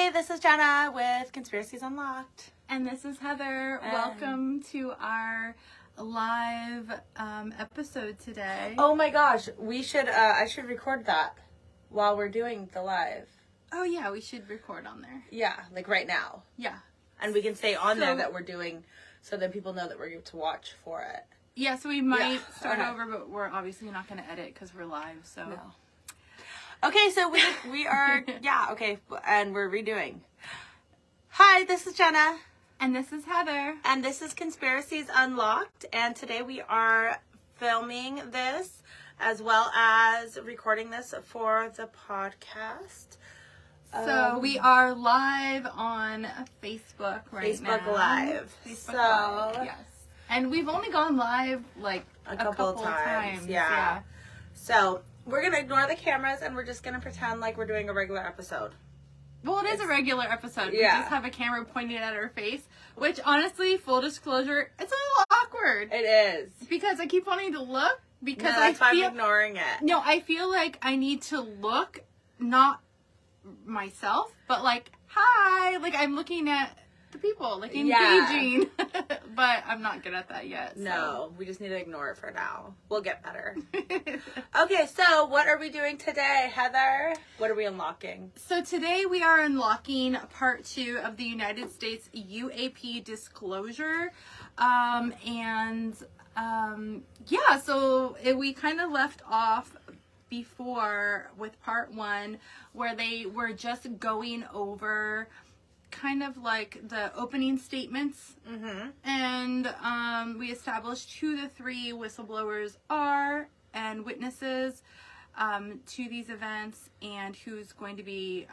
Hi, this is Jenna with Conspiracies Unlocked. And this is Heather. Welcome to our live episode today. Oh my gosh, we should, I should record that while we're doing the live. Oh yeah, we should record on there. Yeah, like right now. Yeah. And we can say on there that we're doing, so that people know that we're going to watch for it. Yeah, so we might start over, but we're obviously not going to edit because we're live, so. No. Okay, so we are, and we're redoing. Hi, this is Jenna. And this is Heather. And this is Conspiracies Unlocked, and today we are filming this as well as recording this for the podcast. So we are live on Facebook right now. Facebook Live. Live, yes. And we've only gone live like a couple times. Yeah. So we're going to ignore the cameras and we're just going to pretend like we're doing a regular episode. Well, it is a regular episode. We just have a camera pointed at our face, which honestly, full disclosure, it's a little awkward. It is. Because I keep wanting to look because that's why I'm ignoring it. No, I feel like I need to look, not myself, but like, hi, like I'm looking at the people, like engaging. But I'm not good at that yet. So. No, we just need to ignore it for now. We'll get better. Okay, so what are we doing today, Heather? What are we unlocking? So today we are unlocking part 2 of the United States UAP disclosure. So we kind of left off before with part 1 where they were just going over kind of like the opening statements, and we established who the 3 whistleblowers are and witnesses to these events and who's going to be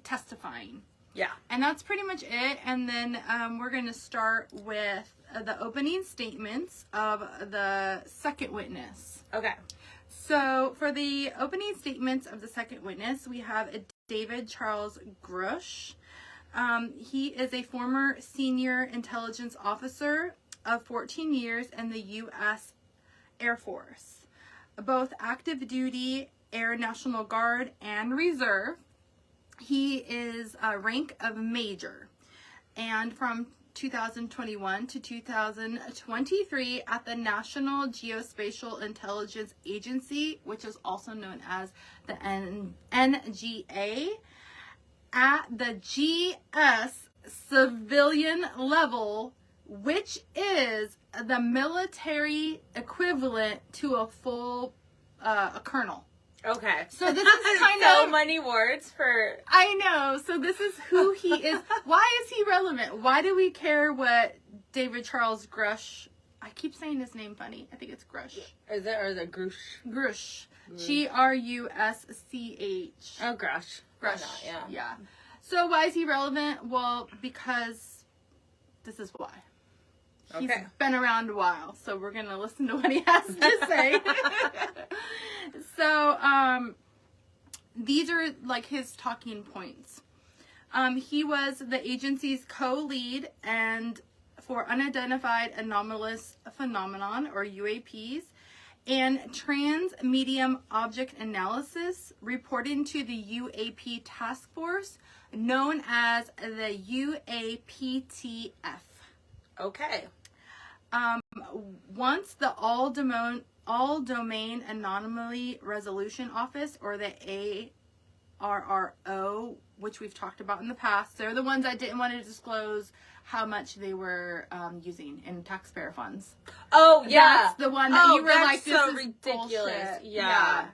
testifying. Yeah. And that's pretty much it. And then we're going to start with the opening statements of the second witness. Okay. So for the opening statements of the second witness, we have David Charles Grush. He is a former senior intelligence officer of 14 years in the U.S. Air Force, both active duty, Air National Guard, and Reserve. He is a rank of major, and from 2021 to 2023 at the National Geospatial Intelligence Agency, which is also known as the NGA, at the GS civilian level, which is the military equivalent to a full a colonel. Okay. So this is kind so of many words for. I know. So this is who he is. Why is he relevant? Why do we care what David Charles Grush? I keep saying his name funny. I think it's Grush. Is it or is it Grush? Grush. Grusch. Oh, Grush. Grush. Yeah. So why is he relevant? Well, because this is why. He's been around a while, so we're going to listen to what he has to say. So, these are like his talking points. He was the agency's co-lead and for Unidentified Anomalous Phenomenon, or UAPs, and Trans-Medium Object Analysis, reporting to the UAP Task Force, known as the UAPTF. Okay. Once the All-Domain Anomaly Resolution Office, or the ARRO, which we've talked about in the past, they're the ones I didn't want to disclose how much they were using in taxpayer funds. Oh, yeah. That's the one that you were like, this so is ridiculous. bullshit. Yeah.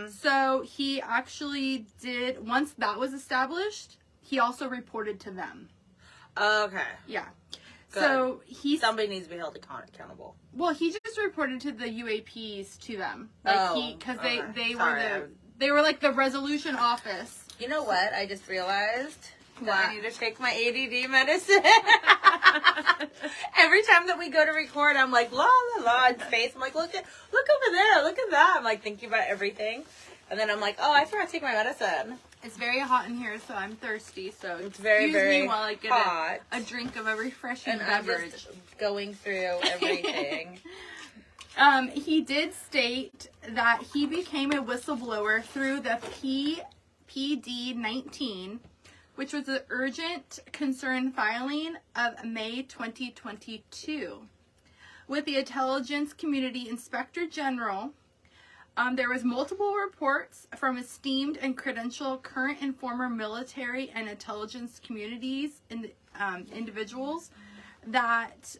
So he actually did, once that was established, he also reported to them. Okay. Yeah. Good. So somebody needs to be held accountable. Well, he just reported to the UAPs to them, like because they were like the resolution office. You know what? I just realized that I need to take my ADD medicine. Every time that we go to record, I'm like la la la in space. I'm like look over there, look at that. I'm like thinking about everything, and then I'm like, oh, I forgot to take my medicine. It's very hot in here, so I'm thirsty. So it's very, very me while I get hot. A drink of a refreshing beverage. I'm just going through everything. He did state that he became a whistleblower through the PD-19, which was an urgent concern filing of May 2022. With the Intelligence Community Inspector General, there was multiple reports from esteemed and credentialed current and former military and intelligence communities and individuals that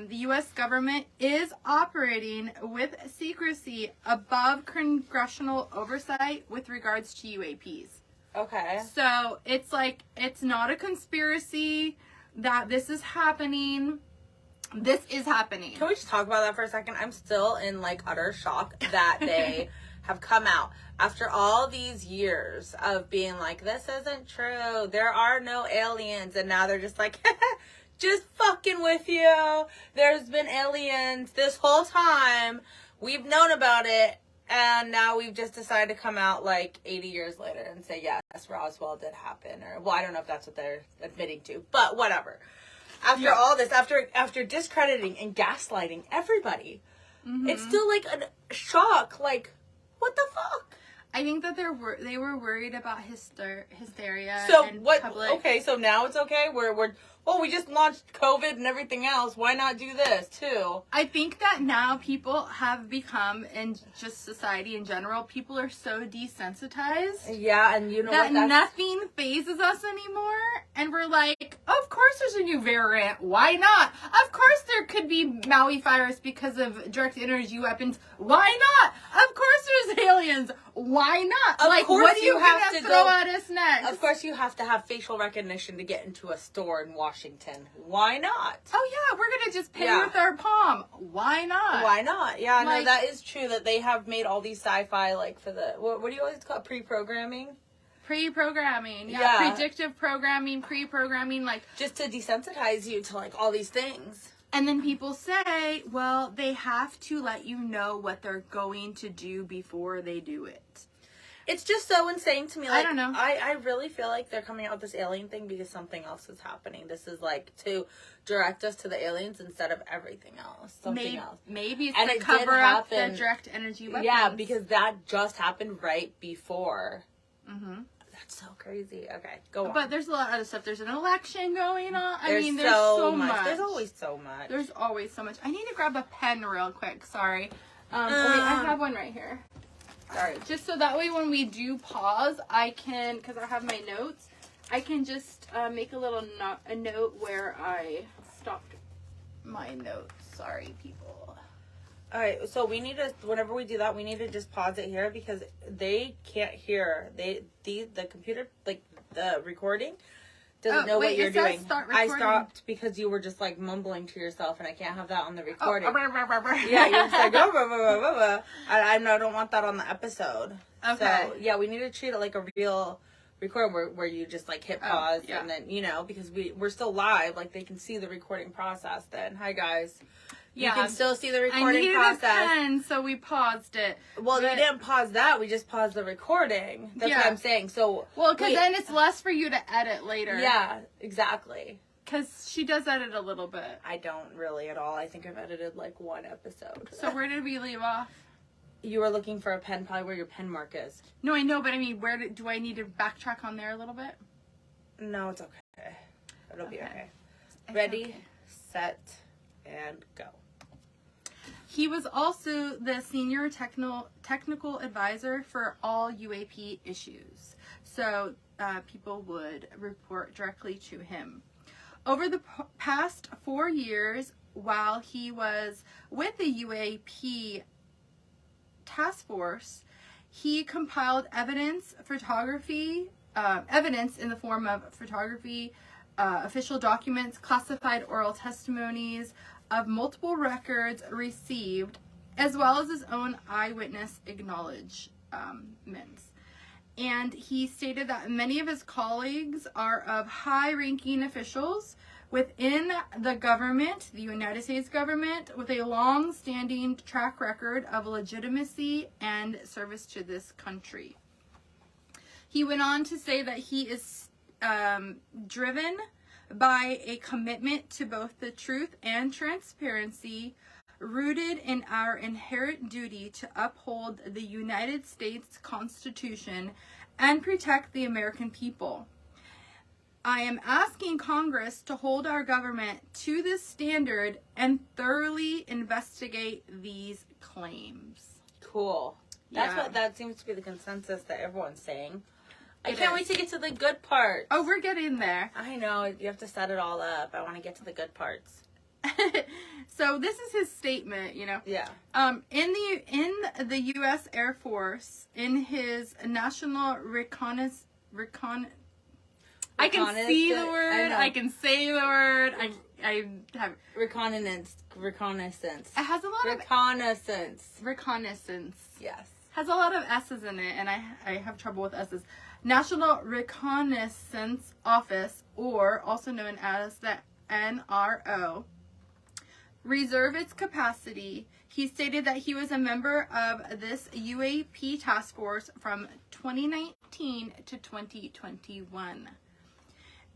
the U.S. government is operating with secrecy above congressional oversight with regards to UAPs. Okay. So it's like, it's not a conspiracy that this is happening. This is happening. Can we just talk about that for a second? I'm still in like utter shock that they have come out after all these years of being like, this isn't true. There are no aliens. And now they're just like, just fucking with you. There's been aliens this whole time. We've known about it. And now we've just decided to come out like 80 years later and say, yes, Roswell did happen. Or, well, I don't know if that's what they're admitting to, but whatever. After all this, after discrediting and gaslighting everybody, it's still like a shock. Like, what the fuck? I think that they were worried about hysteria. So and what? public. Okay, so now it's okay. We just launched COVID and everything else. Why not do this too? I think that now people have become, and just society in general, people are so desensitized. Yeah, and you know that what? Nothing phases us anymore, and we're like, of course there's a new variant. Why not? Of course there could be Maui virus because of direct energy weapons. Why not? Of course there's aliens. Why not? Of like, course what are you have gonna to throw go, at us next? Of course you have to have facial recognition to get into a store in Washington. Why not? Oh yeah, we're gonna just pay with our palm. Why not? Why not? Yeah, like, no, that is true that they have made all these sci-fi, like, for the, what do you always call it? Pre-programming? Pre-programming. Yeah. Predictive programming, pre-programming, like. Just to desensitize you to, like, all these things. And then people say, well, they have to let you know what they're going to do before they do it. It's just so insane to me. Like, I don't know. I really feel like they're coming out with this alien thing because something else is happening. This is like to direct us to the aliens instead of everything else. Something else. Maybe it's and to it cover up the direct energy weapons. Yeah, because that just happened right before. Mm-hmm. That's so crazy. Okay, go on. But there's a lot of other stuff. There's an election going on. There's so much. There's always so much. There's always so much. I need to grab a pen real quick. Sorry. Wait, I have one right here. Sorry. Just so that way when we do pause, I can, because I have my notes, I can just make a little note where I stopped my notes. Sorry, people. All right, so we need to, whenever we do that, we need to just pause it here because they can't hear. The computer, like the recording, doesn't know what you're doing. I stopped because you were just like mumbling to yourself, and I can't have that on the recording. Yeah, you're just like, I don't want that on the episode. Okay. So yeah, we need to treat it like a real record where you just like hit pause and then, you know, because we're still live, like they can see the recording process then. Hi guys. You can still see the recording process. I needed a pen, so we paused it. Well, we didn't pause that. We just paused the recording. That's what I'm saying. So, well, because then it's less for you to edit later. Yeah, exactly. Because she does edit a little bit. I don't really at all. I think I've edited like one episode. So where did we leave off? You were looking for a pen, probably where your pen mark is. No, I know, but I mean, do I need to backtrack on there a little bit? No, it's okay. It'll be okay. Ready, set, and go. He was also the senior technical advisor for all UAP issues. So people would report directly to him. Over the past 4 years, while he was with the UAP task force, he compiled evidence in the form of photography, official documents, classified oral testimonies of multiple records received, as well as his own eyewitness acknowledgments. And he stated that many of his colleagues are of high-ranking officials within the government, the United States government, with a long-standing track record of legitimacy and service to this country. He went on to say that he is driven by a commitment to both the truth and transparency, rooted in our inherent duty to uphold the United States Constitution and protect the American people. I am asking Congress to hold our government to this standard and thoroughly investigate these claims. Cool. That seems to be the consensus that everyone's saying. I can't wait to get to the good part. Oh, we're getting there. I know. You have to set it all up. I want to get to the good parts. So this is his statement, you know. Yeah. In the U.S. Air Force, in his National Reconnaissance. I can see the word. I can say the word. I have reconnaissance. It has a lot of reconnaissance. Yes. Has a lot of S's in it, and I have trouble with S's. National Reconnaissance Office, or also known as the NRO, reserve its capacity. He stated that he was a member of this UAP task force from 2019 to 2021.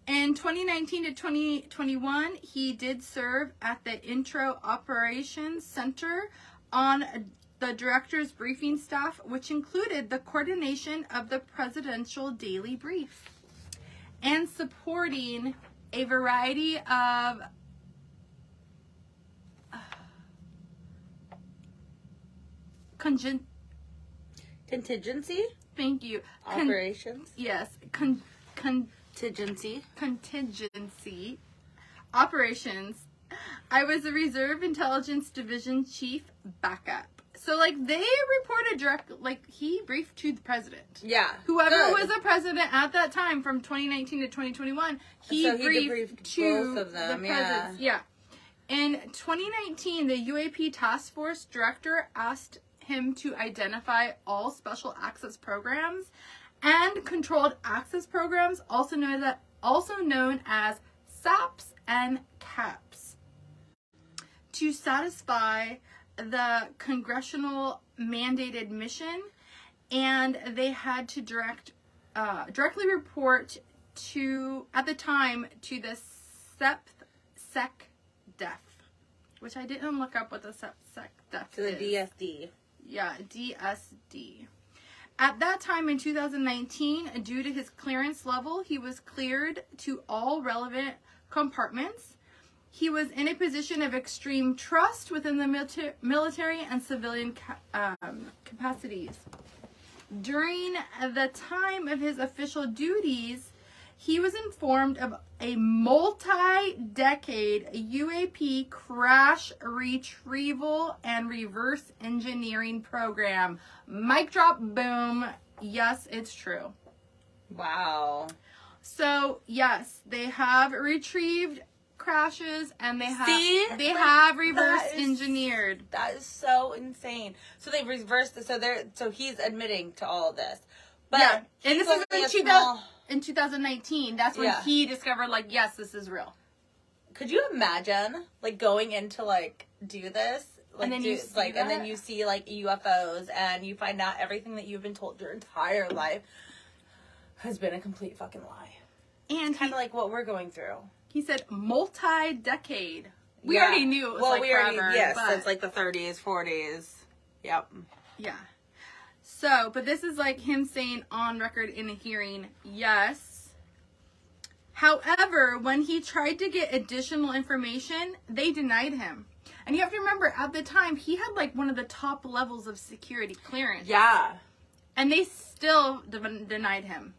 In 2019 to 2021, he did serve at the Intro Operations Center on the director's briefing staff, which included the coordination of the presidential daily brief and supporting a variety of contingency. Thank you. Operations. Yes. Contingency operations. I was a Reserve Intelligence Division Chief backup. So, like, they reported he briefed to the president. Yeah. Whoever was the president at that time from 2019 to 2021, he briefed to both of them. The presidents. Yeah. In 2019, the UAP Task Force Director asked him to identify all special access programs and controlled access programs, also known as SAPs and CAPs, to satisfy the congressional mandated mission, and they had to directly report at the time to the SecDef, which I didn't look up what the SecDef to the DSD. Yeah, DSD. At that time in 2019, due to his clearance level, he was cleared to all relevant compartments. He was in a position of extreme trust within the military and civilian capacities. During the time of his official duties, he was informed of a multi-decade UAP crash retrieval and reverse engineering program. Mic drop, boom. Yes, it's true. Wow. So, yes, they have retrieved crashes and they have reverse engineered. That is so insane. So they reversed it. So he's admitting to all of this. But yeah, and this is in 2019. That's when he discovered, like, yes, this is real. Could you imagine, like, going in to, like, do this? Like, and then you see like UFOs, and you find out everything that you've been told your entire life has been a complete fucking lie. And kind of like what we're going through. He said multi-decade. We already knew it was forever. It's like the 30s, 40s. Yep. Yeah. So, but this is like him saying on record in a hearing, yes. However, when he tried to get additional information, they denied him. And you have to remember, at the time, he had like one of the top levels of security clearance. Yeah. And they still denied him.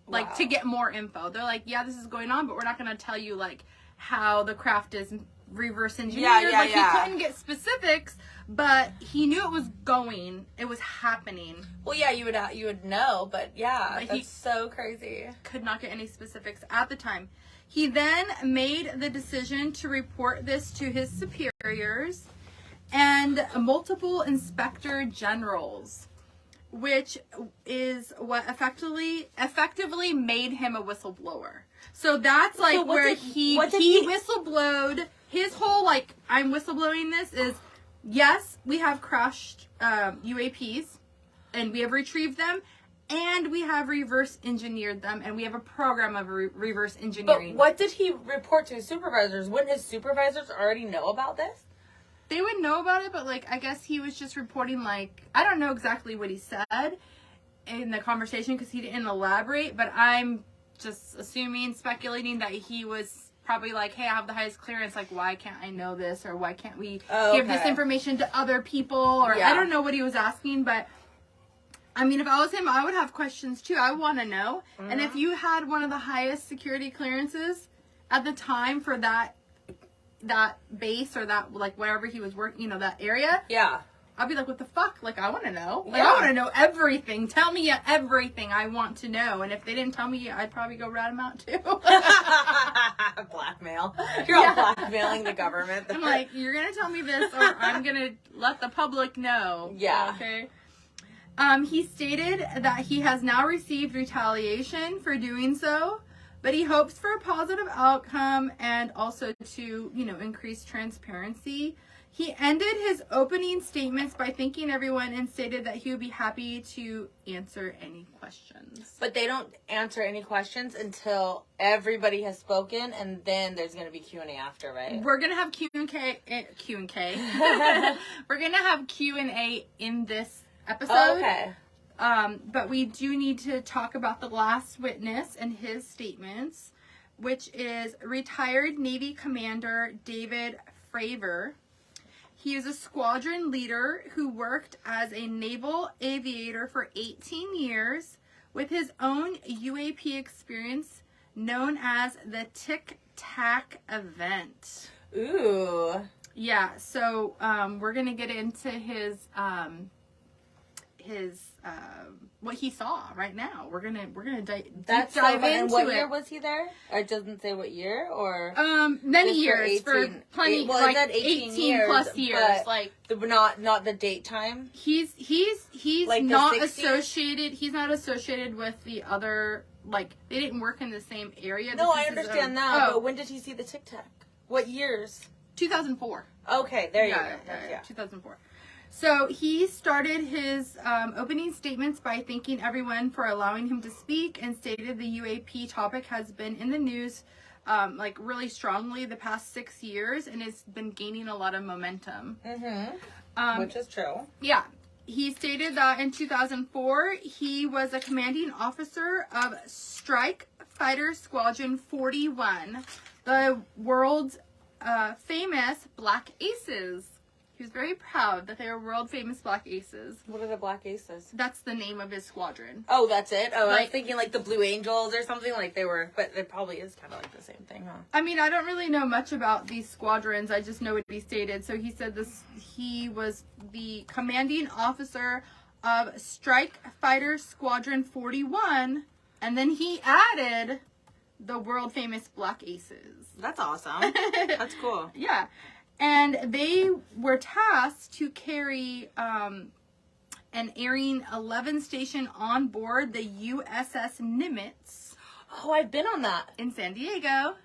Like, to get more info. They're like, yeah, this is going on, but we're not going to tell you, like, how the craft is reverse engineered. He couldn't get specifics, but he knew it was going. It was happening. Well, yeah, you would know, but yeah, that's so crazy. Could not get any specifics at the time. He then made the decision to report this to his superiors and multiple inspector generals, which is what effectively made him a whistleblower. So that's like he whistleblowed. His whole, like, I'm whistleblowing this is, yes, we have crashed UAPs and we have retrieved them and we have reverse engineered them and we have a program of reverse engineering. But what did he report to his supervisors? Wouldn't his supervisors already know about this? They would know about it, but, like, I guess he was just reporting, like, I don't know exactly what he said in the conversation because he didn't elaborate, but I'm just assuming, speculating that he was probably like, hey, I have the highest clearance, like, why can't I know this, or why can't we give this information to other people, or I don't know what he was asking, but I mean, if I was him, I would have questions too. I want to know. Mm-hmm. And if you had one of the highest security clearances at the time for that base or that, like, wherever he was working, you know, that area. Yeah. I'd be like, what the fuck? Like, I want to know. Like, I want to know everything. Tell me everything I want to know. And if they didn't tell me, I'd probably go rat them out too. Blackmail. You're all blackmailing the government. I'm like, you're going to tell me this, or I'm going to let the public know. Yeah. Okay. He stated that he has now received retaliation for doing so, but he hopes for a positive outcome and also to, you know, increase transparency. He ended his opening statements by thanking everyone and stated that he would be happy to answer any questions. But they don't answer any questions until everybody has spoken, and then there's going to be Q&A after, right? We're going to have Q&K. We're going to have Q&A in this episode. Oh, okay. But we do need to talk about the last witness and his statements, which is retired Navy Commander David Fravor. He is a squadron leader who worked as a naval aviator for 18 years with his own UAP experience known as the Tic Tac event. Ooh. Yeah, so we're going to get into his what he saw right now. We're gonna dive into it. And what year was he there? Or it doesn't say what year, or many years for plenty. Well, like 18 plus years, like not the date time. He's like not associated. He's not associated with the other. Like, they didn't work in the same area. No, I understand that. But when did he see the Tic Tac? What years? 2004. Okay, there you go. Yeah, 2004. So he started his opening statements by thanking everyone for allowing him to speak and stated the UAP topic has been in the news like really strongly the past 6 years and has been gaining a lot of momentum. Mm-hmm. Which is true. Yeah. He stated that in 2004, he was a commanding officer of Strike Fighter Squadron 41, the world's famous Black Aces. He was very proud that they were world famous Black Aces. What are the Black Aces? That's the name of his squadron. Oh, that's it? Oh, like, I was thinking like the Blue Angels or something, like they were, but it probably is kind of like the same thing, huh? I mean, I don't really know much about these squadrons. I just know what he stated. So he said he was the commanding officer of Strike Fighter Squadron 41, and then he added the world famous Black Aces. That's awesome. That's cool. Yeah. And they were tasked to carry an Airing 11 station on board the USS Nimitz. Oh, I've been on that. In San Diego.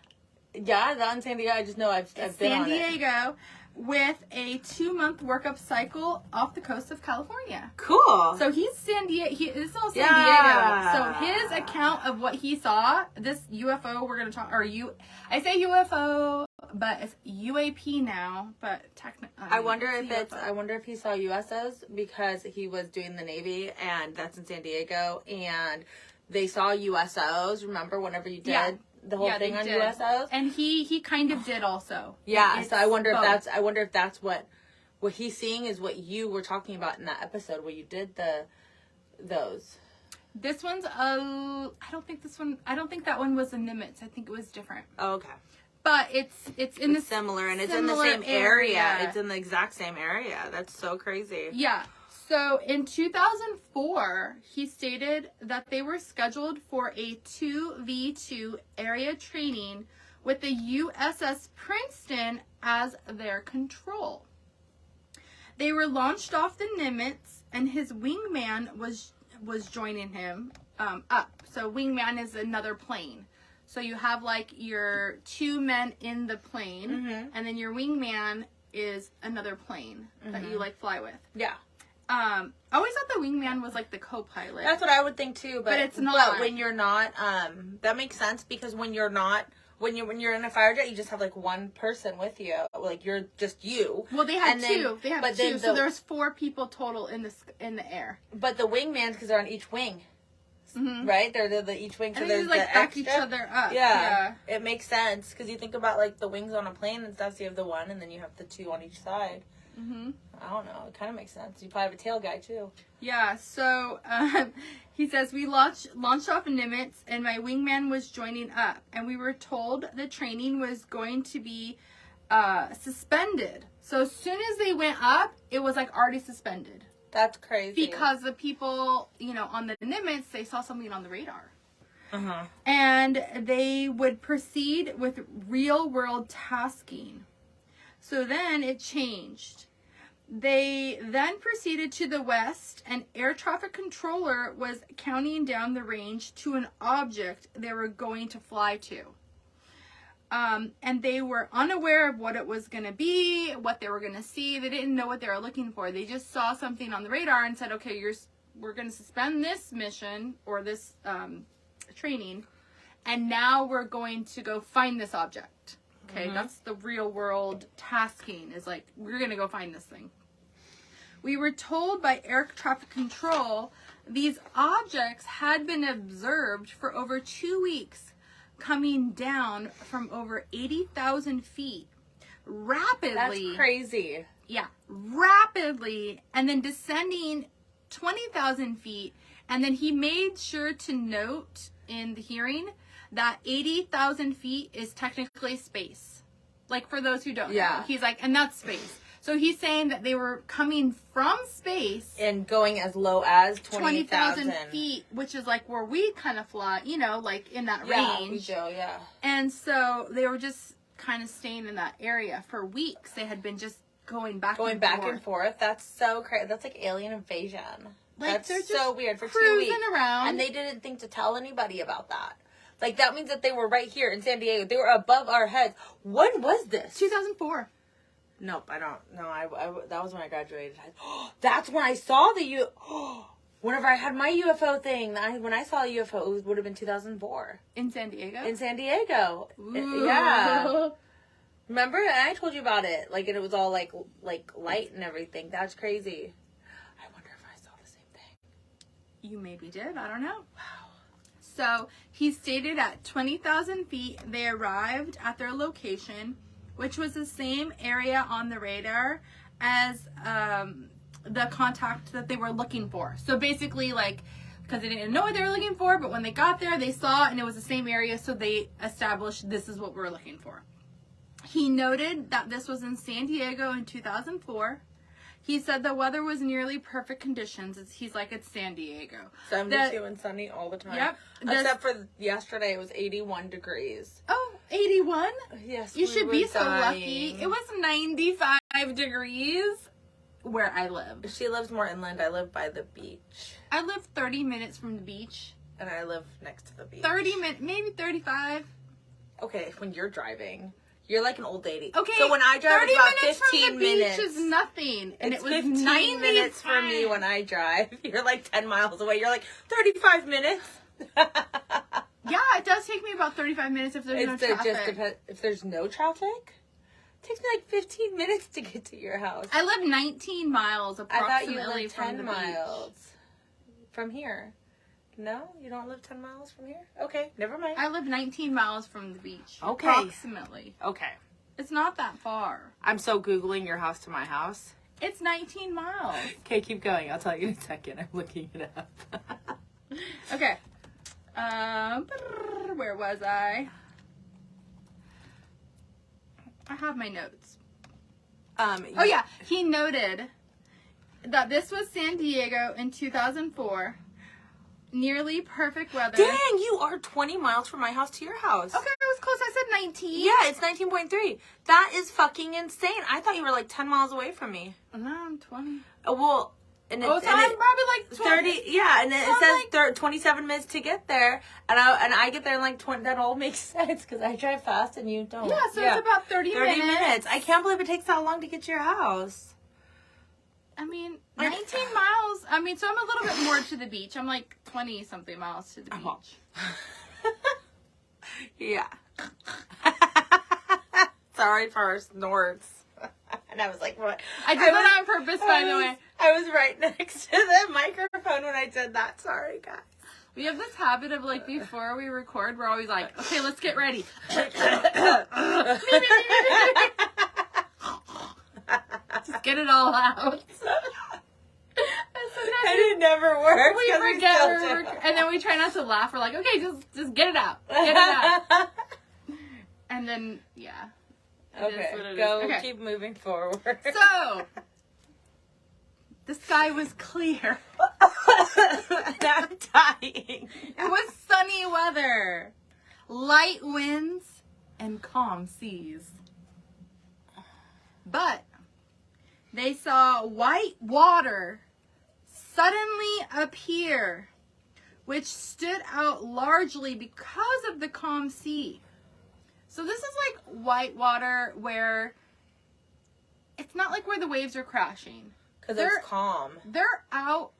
Yeah, not in San Diego. I just know I've been on it. San Diego. With a 2-month workup cycle off the coast of California. Cool. So he's San Diego. This is all San Diego. So his account of what he saw, this UFO, we're going to talk, I say UFO, but it's UAP now, but technically. I wonder if he saw USOs because he was doing the Navy, and that's in San Diego, and they saw USOs. Remember whenever you did? Yeah. The whole thing on USOs, and he kind of did also. Yeah, so I wonder if that's what he's seeing is what you were talking about in that episode where you did those. This one's I don't think that one was a Nimitz. I think it was different. Oh, okay. But it's in the similar, and it's in the same area. It's in the exact same area. That's so crazy. Yeah. So in 2004, he stated that they were scheduled for a 2v2 area training with the USS Princeton as their control. They were launched off the Nimitz, and his wingman was joining him up. So wingman is another plane. So you have like your 2 men in the plane, mm-hmm. and then your wingman is another plane mm-hmm. that you like fly with. Yeah. I always thought the wingman was like the co-pilot. That's what I would think too, but it's not. But when you're not, that makes sense because when you're in a fighter jet, you just have like one person with you, like you're just you. Well, they had two. They have two, so there's 4 people total in the air. But the wingman, because they're on each wing, right? They're the each wing, so and there's they just, the back extra. each other up. Yeah, it makes sense because you think about like the wings on a plane and stuff. So you have the one, and then you have the two on each side. I don't know. It kind of makes sense. You probably have a tail guy too. Yeah. So he says we launched off in Nimitz, and my wingman was joining up, and we were told the training was going to be suspended. So as soon as they went up, it was like already suspended. That's crazy. Because the people, on the Nimitz, they saw something on the radar. And they would proceed with real world tasking. So then it changed. They then proceeded to the west, and air traffic controller was counting down the range to an object they were going to fly to. And they were unaware of what it was going to be, what they were going to see. They didn't know what they were looking for. They just saw something on the radar and said, okay, we're going to suspend this mission or this training, and now we're going to go find this object. Okay, that's the real world tasking, is like, we're going to go find this thing. We were told by air traffic control these objects had been observed for over 2 weeks, coming down from over 80,000 feet rapidly. That's crazy. Yeah, rapidly, and then descending 20,000 feet. And then he made sure to note in the hearing that 80,000 feet is technically space. Like, for those who don't know, he's like, and that's space. So he's saying that they were coming from space and going as low as 20,000 feet, which is like where we kind of fly, like in that range. Yeah, we do, yeah. And so they were just kind of staying in that area for weeks. They had been just going back and forth. That's so crazy. That's like alien invasion. Like, that's so weird for 2 weeks. Around. And they didn't think to tell anybody about that. Like, that means that they were right here in San Diego. They were above our heads. When was this? 2004. Nope, I don't know. I that was when I graduated. That's when I saw the whenever I had my UFO thing. When I saw a UFO, it would have been 2004. In San Diego? In San Diego. Ooh. Yeah. Remember? And I told you about it. Like, and it was all like light and everything. That's crazy. I wonder if I saw the same thing. You maybe did. I don't know. Wow. So he stated at 20,000 feet, they arrived at their location, which was the same area on the radar as the contact that they were looking for. So basically, like, because they didn't know what they were looking for, but when they got there, they saw it, and it was the same area, so they established this is what we're looking for. He noted that this was in San Diego in 2004. He said the weather was nearly perfect conditions. He's like, it's San Diego. 72 and sunny all the time. Yep. Except for yesterday, it was 81 degrees. Oh, 81? Yes, you should be so dying. lucky. It was 95 degrees where I live. She lives more inland. I live by the beach. I live 30 minutes from the beach. And I live next to the beach. 30 minutes, maybe 35. Okay, when you're driving. You're like an old lady. Okay, so when I drive, it's about 30 15 minutes. Beach is nothing. And it's it was 15 95 minutes for me when I drive. You're like 10 miles away. You're like 35 minutes. Yeah, it does take me about 35 minutes if there's no traffic. If there's no traffic, it takes me like 15 minutes to get to your house. I live 19 miles approximately I thought you lived 10 from the miles beach. From here. No? You don't live 10 miles from here? Okay, never mind. I live 19 miles from the beach. Okay. Approximately. Okay. It's not that far. I'm so Googling your house to my house. It's 19 miles. Okay, keep going. I'll tell you in a second. I'm looking it up. Okay. Where was I? I have my notes. Oh yeah, he noted that this was San Diego in 2004. Nearly perfect weather. Dang, you are 20 miles from my house to your house. Okay, I was close. I said 19. Yeah, it's 19.3. That is fucking insane. I thought you were like 10 miles away from me. No, I'm 20. Oh, well, and so I'm probably like 20. 30. Yeah, and it says 27 minutes to get there, and I get there in like 20. That all makes sense because I drive fast and you don't. Yeah, so it's about 30 minutes. I can't believe it takes that long to get to your house. I mean, 19 miles. I mean, so I'm a little bit more to the beach. I'm like 20-something miles to the beach. Yeah. Sorry for our snorts. And I was like, what? I did that on purpose, by the way. I was right next to the microphone when I did that. Sorry, guys. We have this habit of like before we record, we're always like, okay, let's get ready. Just get it all out. And it never works. We forget, and then we try not to laugh. We're like, okay, just get it out. Get it out. And then, yeah. Okay, go. Okay. Keep moving forward. So, the sky was clear. And I'm dying. It was sunny weather, light winds, and calm seas. But they saw white water suddenly appear, which stood out largely because of the calm sea. So this is like white water where it's not like where the waves are crashing. Because it's calm. They're out.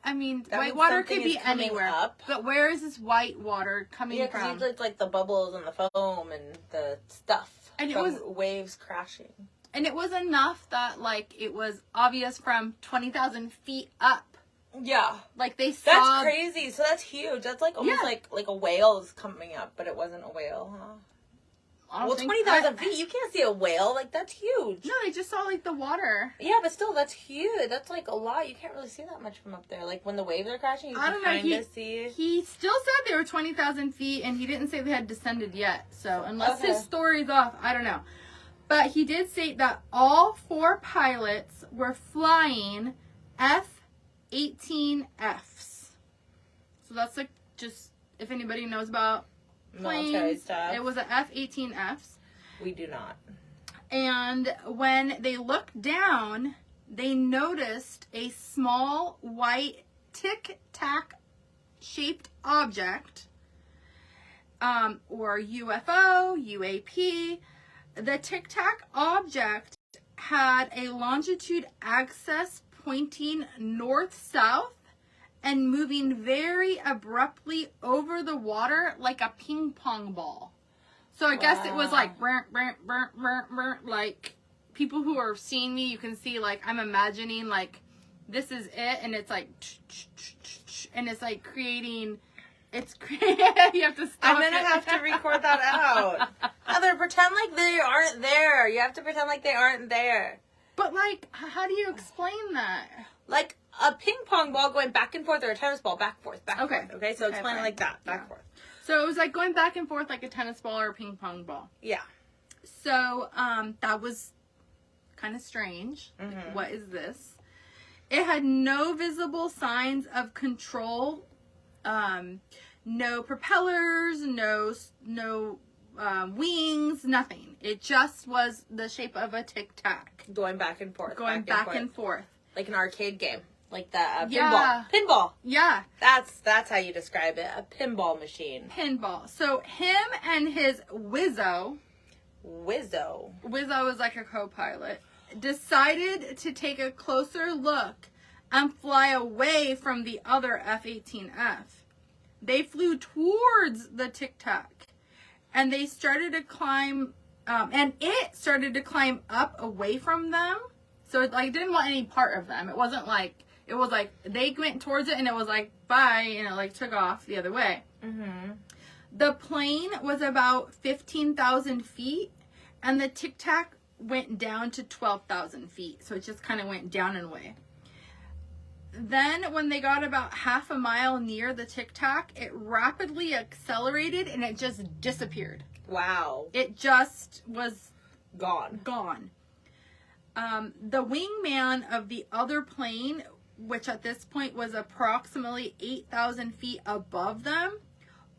I mean, that white water could be anywhere. Up. But where is this white water coming from? Yeah, because it's like the bubbles and the foam and the stuff. And it was waves crashing. And it was enough that like it was obvious from 20,000 feet up. Yeah. Like they saw. That's crazy. So that's huge. That's like almost like a whale is coming up, but it wasn't a whale, huh? Well, 20,000 feet, you can't see a whale. Like, that's huge. No, they just saw, like, the water. Yeah, but still, that's huge. That's, like, a lot. You can't really see that much from up there. Like, when the waves are crashing, you can kind of see. He still said they were 20,000 feet, and he didn't say they had descended yet. So, unless his story's off, I don't know. But he did state that all 4 pilots were flying F-18Fs. So, that's, like, just, if anybody knows about planes, military stuff. It was a F-18Fs. We do not. And when they looked down, they noticed a small white tic-tac shaped object, or UFO, UAP. The tic-tac object had a longitude axis pointing north-south and moving very abruptly over the water like a ping pong ball. So I guess it was like, like people who are seeing me, you can see like, I'm imagining like, this is it. And it's like, and it's like creating, you have to stop. I'm going to have to record that out. Heather, pretend like they aren't there. You have to pretend like they aren't there. But like, how do you explain that? Like a ping pong ball going back and forth, or a tennis ball back and forth, back and forth. Okay, so explain it like that, back and forth. So it was like going back and forth like a tennis ball or a ping pong ball. Yeah. So that was kind of strange. Mm-hmm. Like, what is this? It had no visible signs of control. No propellers, no wings, nothing. It just was the shape of a tic-tac. Going back and forth. Going back and forth. Like an arcade game. Like the pinball. Pinball. Yeah. That's how you describe it. A pinball machine. Pinball. So him and his Wizzo is like a co-pilot, decided to take a closer look and fly away from the other F-18F. They flew towards the tic-tac, and they started to climb, and it started to climb up away from them. So it like didn't want any part of them. It wasn't like, it was like they went towards it and it was like, bye, and it like took off the other way. Mm-hmm. The plane was about 15,000 feet, and the tic-tac went down to 12,000 feet. So it just kind of went down and away. Then when they got about half a mile near the tic-tac, it rapidly accelerated and it just disappeared. Wow. It just was gone. The wingman of the other plane, which at this point was approximately 8,000 feet above them,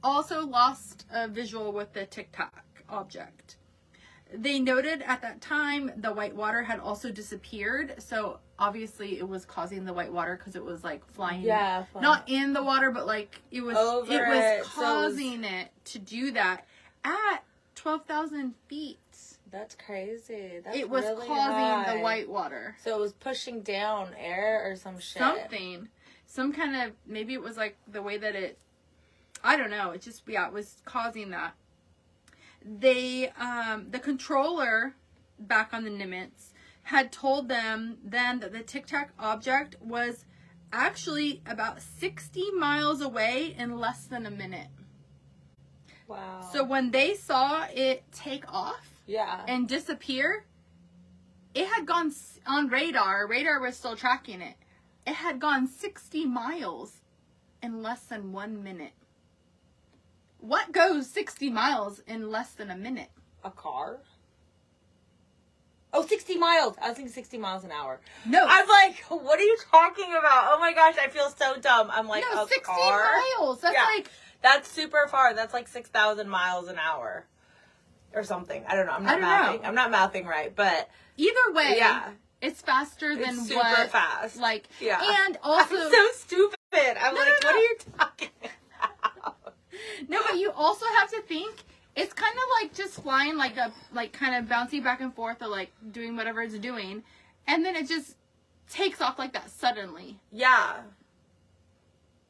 also lost a visual with the tic-tac object. They noted at that time the white water had also disappeared, so obviously it was causing the white water because it was like flying, not in the water, but like it was causing it to do that at 12,000 feet. That's crazy. It was really causing the white water. So it was pushing down air or some shit. Something. Some kind of, maybe it was like the way that it, I don't know. It just, it was causing that. They, the controller back on the Nimitz had told them then that the tic-tac object was actually about 60 miles away in less than a minute. Wow. So when they saw it take off and disappear, it had gone on radar. Radar was still tracking it. It had gone 60 miles in less than 1 minute. What goes 60 miles in less than a minute? A car? Oh, 60 miles. I was thinking 60 miles an hour. No. I'm like, what are you talking about? Oh my gosh, I feel so dumb. I'm like, no, 60 miles. That's like... That's super far. That's like 6,000 miles an hour. Or something. I don't know. I'm not mouthing right, but... Either way, it's faster than it's super fast. Like, and also... I'm so stupid. I'm what are you talking about? No, but you also have to think... It's kind of like just flying, like kind of bouncing back and forth, or like doing whatever it's doing, and then it just takes off like that suddenly. Yeah,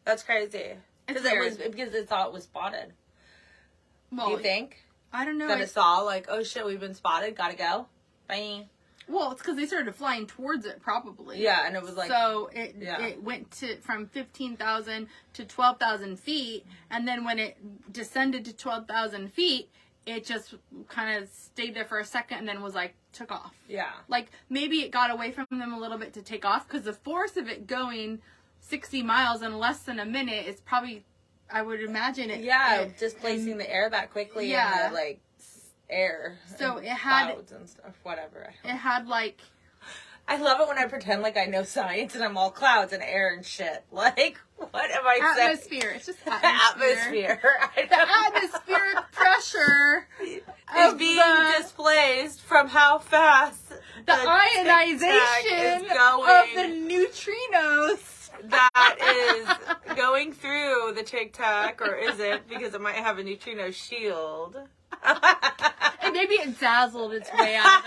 that's crazy. Because it thought it was spotted. Well, you think? I don't know. That it saw like, oh shit, we've been spotted. Gotta go. Bye. Well, it's because they started flying towards it, probably. Yeah, and it was like... So, it went from 15,000 to 12,000 feet, and then when it descended to 12,000 feet, it just kind of stayed there for a second, and then was like, took off. Yeah. Like, maybe it got away from them a little bit to take off, because the force of it going 60 miles in less than a minute is probably, I would imagine it... Yeah, displacing the air that quickly, and the, like... air. So it had clouds and stuff, whatever. It had like... I love it when I pretend like I know science and I'm all clouds and air and shit. Like, what am I saying? Atmosphere. It's just atmosphere. The atmospheric pressure is being displaced from how fast the ionization is going. Of the neutrinos. That is going through the Tic Tac, or is it? Because it might have a neutrino shield. And maybe it dazzled its way out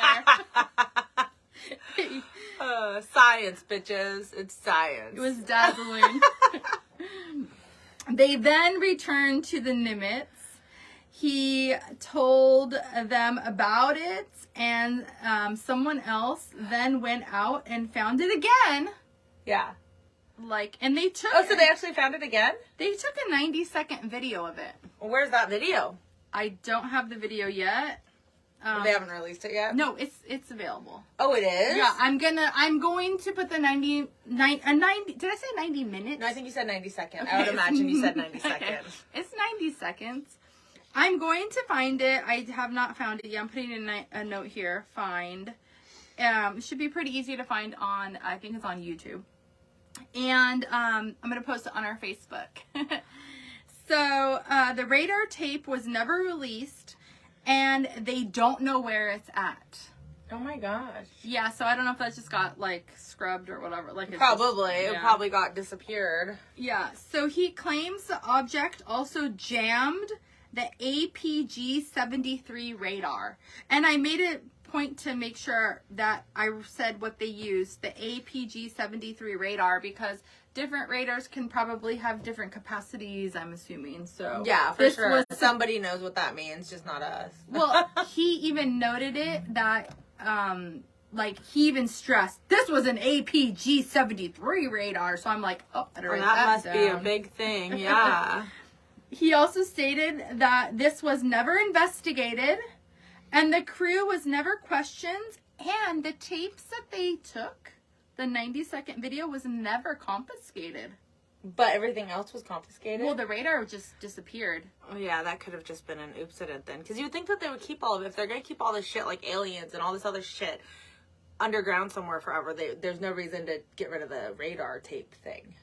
of there. Science, bitches. It's science. It was dazzling. They then returned to the Nimitz. He told them about it, and someone else then went out and found it again. Yeah. And they took... Oh, so they actually found it again? They took a 90-second video of it. Where's that video? I don't have the video yet. They haven't released it yet? No, it's available. Oh, it is? Yeah, I'm going to put the 90, did I say 90 minutes? No, I think you said 90 seconds. Okay. I would imagine you said 90 seconds. Okay. It's 90 seconds. I'm going to find it. I have not found it yet. I'm putting in a note here. Find. It should be pretty easy to find on, I think it's on YouTube. And I'm going to post it on our Facebook. So, the radar tape was never released, and they don't know where it's at. Oh my gosh. Yeah, so I don't know if that just got, scrubbed or whatever. Probably. It probably got disappeared. Yeah, so he claims the object also jammed the APG-73 radar. And I made a point to make sure that I said what they used, the APG-73 radar, because... different radars can probably have different capacities, I'm assuming. So yeah, for sure. Somebody knows what that means, just not us. Well, he even noted it that, he even stressed this was an APG-73 radar. So I'm like, oh, better write that down. That must be a big thing, yeah. He also stated that this was never investigated, and the crew was never questioned, and the tapes that they took. The 90-second video was never confiscated. But everything else was confiscated? Well, the radar just disappeared. Oh, yeah, that could have just been an oopsident then. Because you would think that they would keep all of it. If they're going to keep all this shit, like aliens and all this other shit, underground somewhere forever, there's no reason to get rid of the radar tape thing.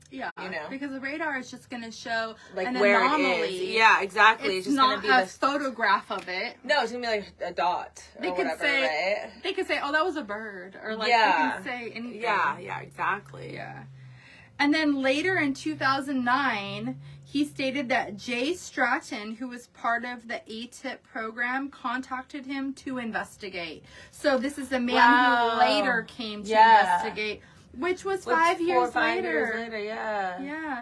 Yeah, you know, because the radar is just going to show an where anomaly. It is. Yeah, exactly. It's just not a photograph of it. No, it's going to be like a dot or whatever, right? They could say, oh, that was a bird. Or they can say anything. Yeah, exactly. Yeah. And then later in 2009, he stated that Jay Stratton, who was part of the ATIP program, contacted him to investigate. So this is the man who later came to investigate. Which was 5 years later. 5 years later, yeah.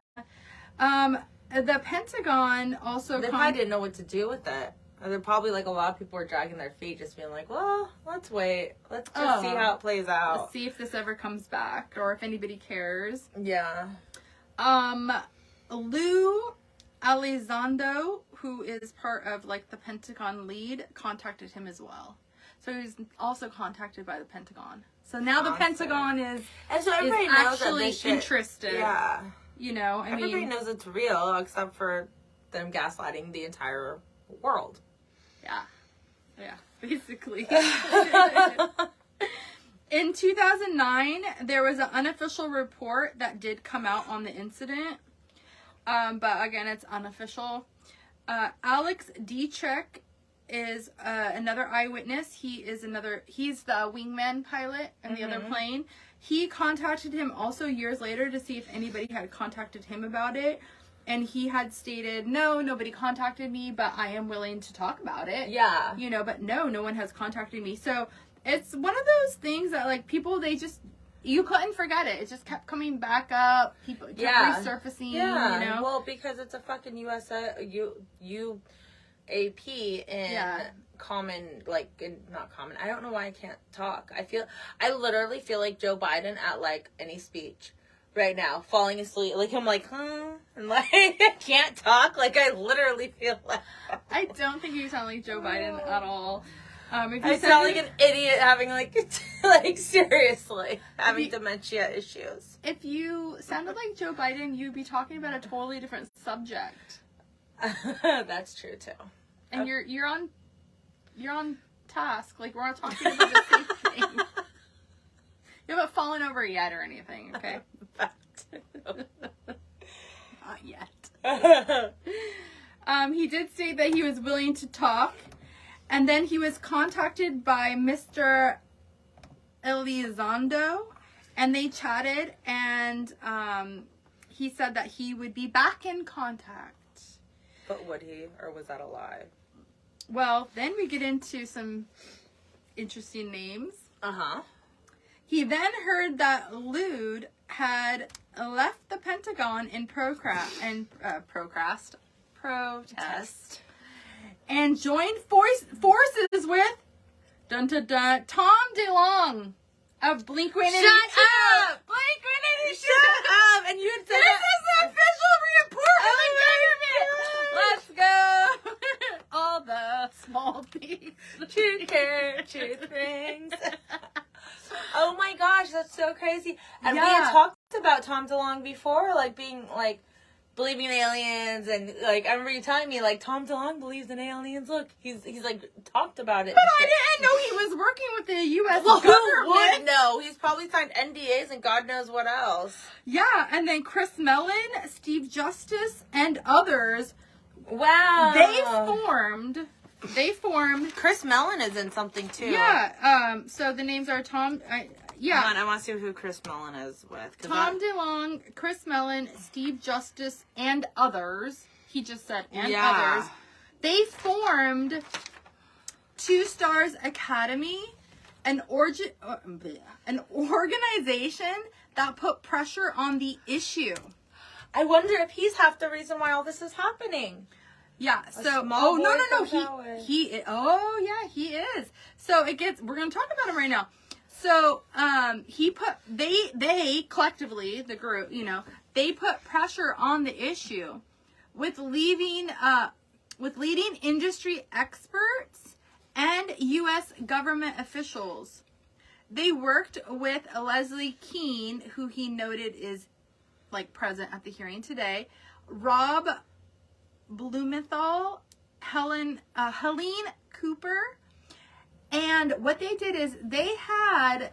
Yeah. The Pentagon also... They probably didn't know what to do with it. And then probably, like, a lot of people were dragging their feet, just being like, well, let's wait. Let's just see how it plays out. Let's see if this ever comes back, or if anybody cares. Yeah. Lou Elizondo, who is part of, like, the Pentagon lead, contacted him as well. So he's also contacted by the Pentagon. So now the Pentagon is actually interested. Yeah. You know, everybody knows it's real, except for them gaslighting the entire world. Yeah, basically. In 2009, there was an unofficial report that did come out on the incident. But again, it's unofficial. Alex Dietrich is another eyewitness. He's the wingman pilot in the other plane. He contacted him also years later to see if anybody had contacted him about it. And he had stated, no, nobody contacted me, but I am willing to talk about it. Yeah. You know, but no one has contacted me. So it's one of those things that, like, people, you couldn't forget it. It just kept coming back up. People kept resurfacing, you know. Well, because it's a fucking UAP in common, not common. I don't know why I can't talk. I literally feel like Joe Biden at, like, any speech right now, falling asleep. Like, I'm like, and, like, I can't talk. Like, I literally feel like... I don't think you sound like Joe Biden at all. I sound like an idiot having, like seriously, having dementia issues. If you sounded like Joe Biden, you'd be talking about a totally different subject. That's true, too. And you're on task. Like, we're not talking about the same thing. You haven't fallen over yet or anything, okay? Not yet. He did state that he was willing to talk. And then he was contacted by Mr. Elizondo, and they chatted, and he said that he would be back in contact. But would he, or was that a lie? Well, then we get into some interesting names. Uh-huh. He then heard that Lude had left the Pentagon in protest. And joined forces with Tom DeLonge of Blink-182. Shut up! Blink-182! Shut up! And you had said this is the official report of the government! Let's go! All the small things. Truth things. Oh my gosh, that's so crazy. And we had talked about Tom DeLonge before, like, being, like, believing in aliens, and, like, I remember you telling me, like, Tom DeLonge believes in aliens. Look, he's like, talked about it. But I didn't know he was working with the U.S. government. Who would know? He's probably signed NDAs and God knows what else. Yeah, and then Chris Mellon, Steve Justice, and others. Wow. They formed. Chris Mellon is in something, too. Yeah, so the names are Tom... Come on, I want to see who Chris Mellon is with. Tom DeLonge, Chris Mellon, Steve Justice, and others. He just said, others. They formed Two Stars Academy, an organization that put pressure on the issue. I wonder if he's half the reason why all this is happening. Yeah, so, he is. So we're going to talk about him right now. So, they collectively, the group, you know, they put pressure on the issue with leading industry experts and U.S. government officials. They worked with Leslie Keane, who he noted is, like, present at the hearing today, Rob Blumenthal, Helene Cooper. And what they did is they had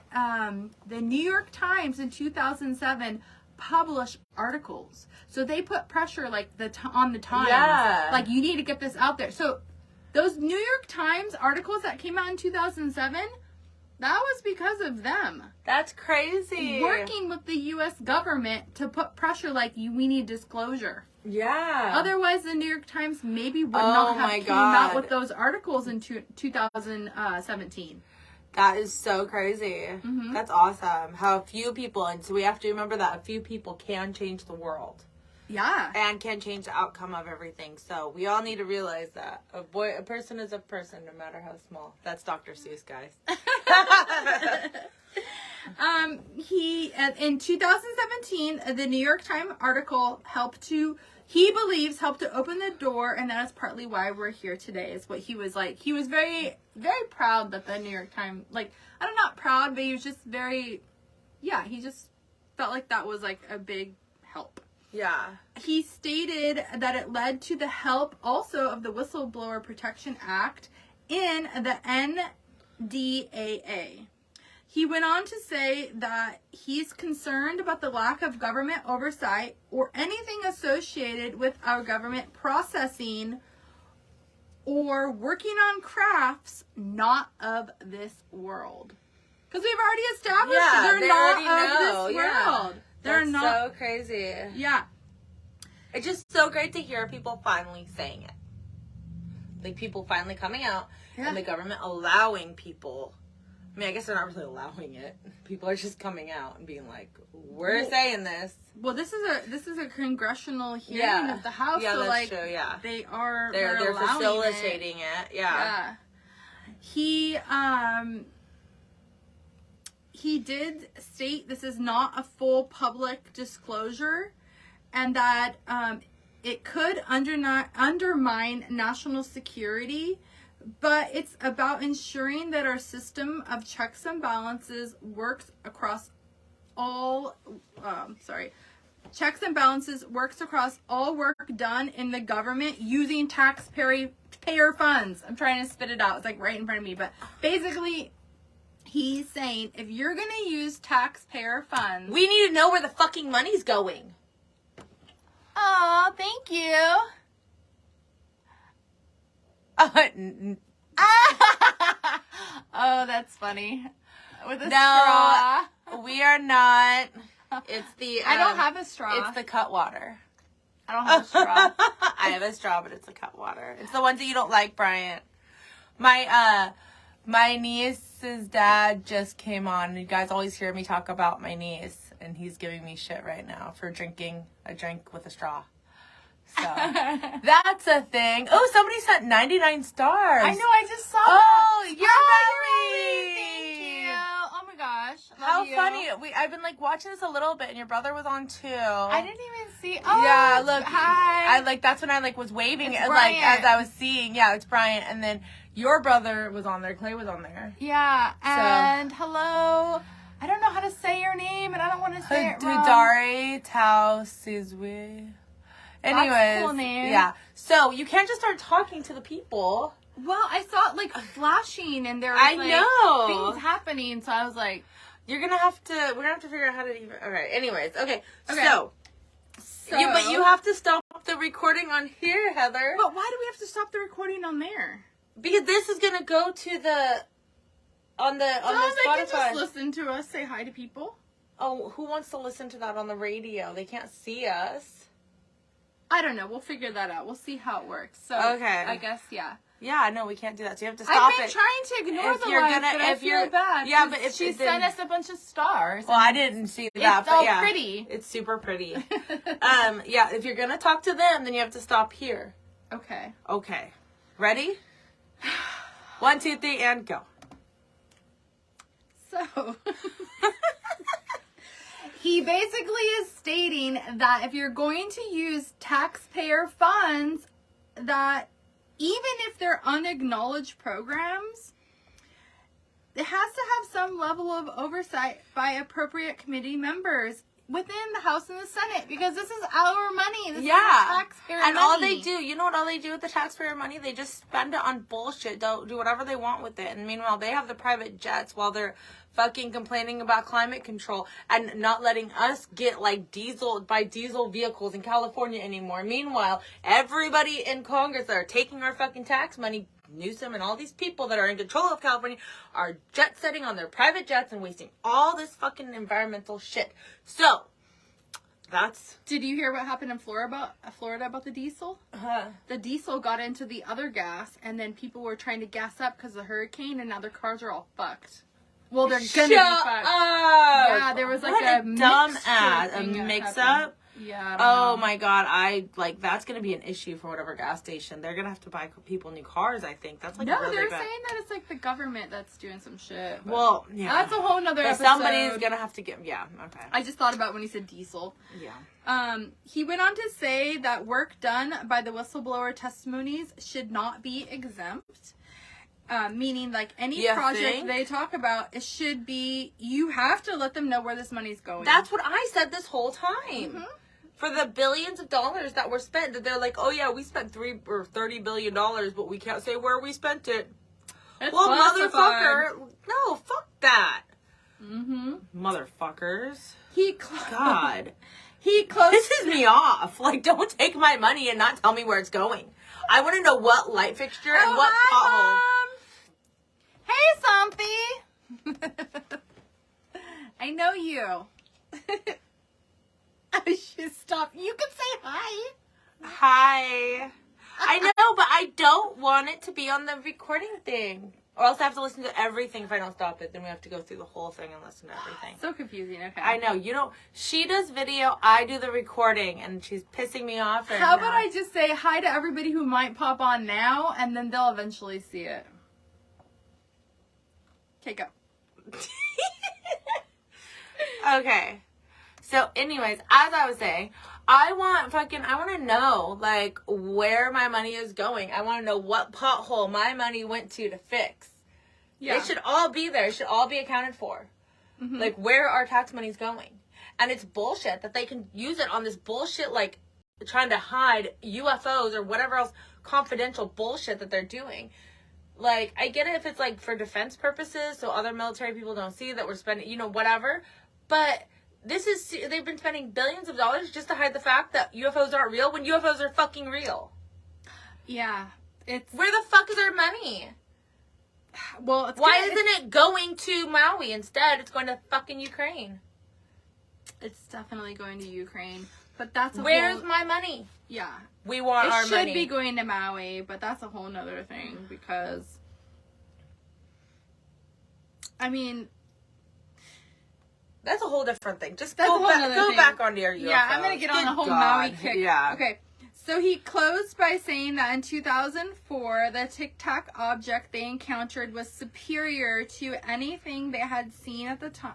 the New York Times in 2007 publish articles. So they put pressure, like, on the Times. Yeah. Like, you need to get this out there. So those New York Times articles that came out in 2007, that was because of them. That's crazy. Working with the U.S. government to put pressure, like, we need disclosure. Yeah. Otherwise, the New York Times maybe would not have came out with those articles in 2017. That is so crazy. Mm-hmm. That's awesome. How a few people, and so we have to remember that a few people can change the world. Yeah. And can change the outcome of everything. So we all need to realize that a person is a person, no matter how small. That's Dr. Seuss, guys. In 2017, the New York Times article he believes helped to open the door, and that is partly why we're here today, is what he was like. He was very, very proud that the New York Times, like, I'm not proud, but he was just very, he just felt like that was, like, a big help. Yeah. He stated that it led to the help also of the Whistleblower Protection Act in the NDAA. He went on to say that he's concerned about the lack of government oversight or anything associated with our government processing or working on crafts not of this world. Because we've already established they're not of this world. They're not. So crazy. Yeah. It's just so great to hear people finally saying it. Like, people finally coming out and the government allowing people. I mean, I guess they're not really allowing it. People are just coming out and being like, we're saying this. Well, this is a congressional hearing of the House. Yeah, so, that's like, true, yeah. They're facilitating it. Yeah. He did state this is not a full public disclosure, and that it could undermine national security, but it's about ensuring that our system of checks and balances works across all work done in the government using taxpayer funds. I'm trying to spit it out. It's like right in front of me, but basically he's saying if you're going to use taxpayer funds, we need to know where the fucking money's going. Oh, thank you. Oh, that's funny. With a straw. We are not. It's the. I don't have a straw. It's the cut water. I don't have a straw. I have a straw, but it's a cut water. It's the ones that you don't like, Bryant. My niece's dad just came on. You guys always hear me talk about my niece, and he's giving me shit right now for drinking a drink with a straw. So that's a thing. Oh, somebody sent 99 stars. I know, I just saw that. Oh, you're very. Thank you. Oh my gosh. How funny. I've been like watching this a little bit, and your brother was on too. I didn't even see. Oh, yeah, look. Hi. I like that's when I like was waving It's like Bryant. as I was seeing. Yeah, it's Bryant, and then your brother was on there. Clay was on there. Yeah, and hello. I don't know how to say your name, and I don't want to say it wrong. Hudari Tao Sizwe. Anyways, that's a cool name. Yeah. So you can't just start talking to the people. Well, I saw it like flashing, and there was things happening. So I was like, we're gonna have to figure out how to even. All right. Anyways, okay. So you have to stop the recording on here, Heather. But why do we have to stop the recording on there? Because this is gonna go to the on the Spotify. They can just listen to us say hi to people. Oh, who wants to listen to that on the radio? They can't see us. I don't know. We'll figure that out. We'll see how it works. So okay. I guess Yeah, no, we can't do that. So you have to stop it. I've been trying to ignore the live, but I feel bad. Yeah, but if she sent us a bunch of stars. Well, I didn't see that. It's all pretty. It's super pretty. Yeah, if you're gonna talk to them, then you have to stop here. Okay. Okay. Ready? 1, 2, 3, and go. So he basically is stating that if you're going to use taxpayer funds, that even if they're unacknowledged programs, it has to have some level of oversight by appropriate committee members within the House and the Senate, because this is our money. This is taxpayer money. And all they do, you know what all they do with the taxpayer money? They just spend it on bullshit. They'll do whatever they want with it. And meanwhile, they have the private jets while they're fucking complaining about climate control and not letting us get like diesel vehicles in California anymore. Meanwhile, everybody in Congress that are taking our fucking tax money, Newsom and all these people that are in control of California, are jet setting on their private jets and wasting all this fucking environmental shit. So that's. Did you hear what happened in Florida about the diesel? The diesel got into the other gas, and then people were trying to gas up because of the hurricane, and now their cars are all fucked. Well, they're gonna be fucked. Up. Yeah, there was like a dumb ass. A mix up. Yeah. Oh my God. That's going to be an issue for whatever gas station. They're going to have to buy people new cars, I think. That's like no, really they're bad. saying that it's like the government that's doing some shit. Well, yeah. That's a whole nother episode. Somebody's going to have to get, yeah, okay. I just thought about when he said diesel. Yeah. He went on to say that work done by the whistleblower testimonies should not be exempt. Meaning, like, any project they talk about, it should be, you have to let them know where this money's going. That's what I said this whole time. Mm-hmm. For the billions of dollars that were spent, that they're like, oh yeah, we spent $30 billion, but we can't say where we spent it. It's well, classified. motherfucker, no, fuck that. Mm-hmm. Motherfuckers. God. He closed. Pisses me off. Like, don't take my money and not tell me where it's going. I want to know what light fixture and what pothole. Hey, Sompy. I know you. I should stop. You can say hi. Hi. I know, but I don't want it to be on the recording thing. Or else I have to listen to everything if I don't stop it. Then we have to go through the whole thing and listen to everything. So confusing, okay. I know. You don't. She does video, I do the recording, and she's pissing me off. How about I just say hi to everybody who might pop on now, and then they'll eventually see it. Okay, go. Okay. So, anyways, as I was saying, I want to know, like, where my money is going. I want to know what pothole my money went to fix. Yeah. It should all be there. It should all be accounted for. Mm-hmm. Like, where our tax money's going. And it's bullshit that they can use it on this bullshit, like, trying to hide UFOs or whatever else confidential bullshit that they're doing. Like, I get it if it's, like, for defense purposes, so other military people don't see that we're spending, whatever. But they've been spending billions of dollars just to hide the fact that UFOs aren't real when UFOs are fucking real. Yeah. Where the fuck is our money? Well, why isn't it going to Maui instead? It's going to fucking Ukraine. It's definitely going to Ukraine. But that's where's my money? Yeah. We want our money. It should be going to Maui, but that's a whole nother thing because, I mean, that's a whole different thing. Just go back onto your UFO. Yeah, I'm going to get on the whole Maui kick. Yeah. Okay. So he closed by saying that in 2004, the Tic Tac object they encountered was superior to anything they had seen at the time.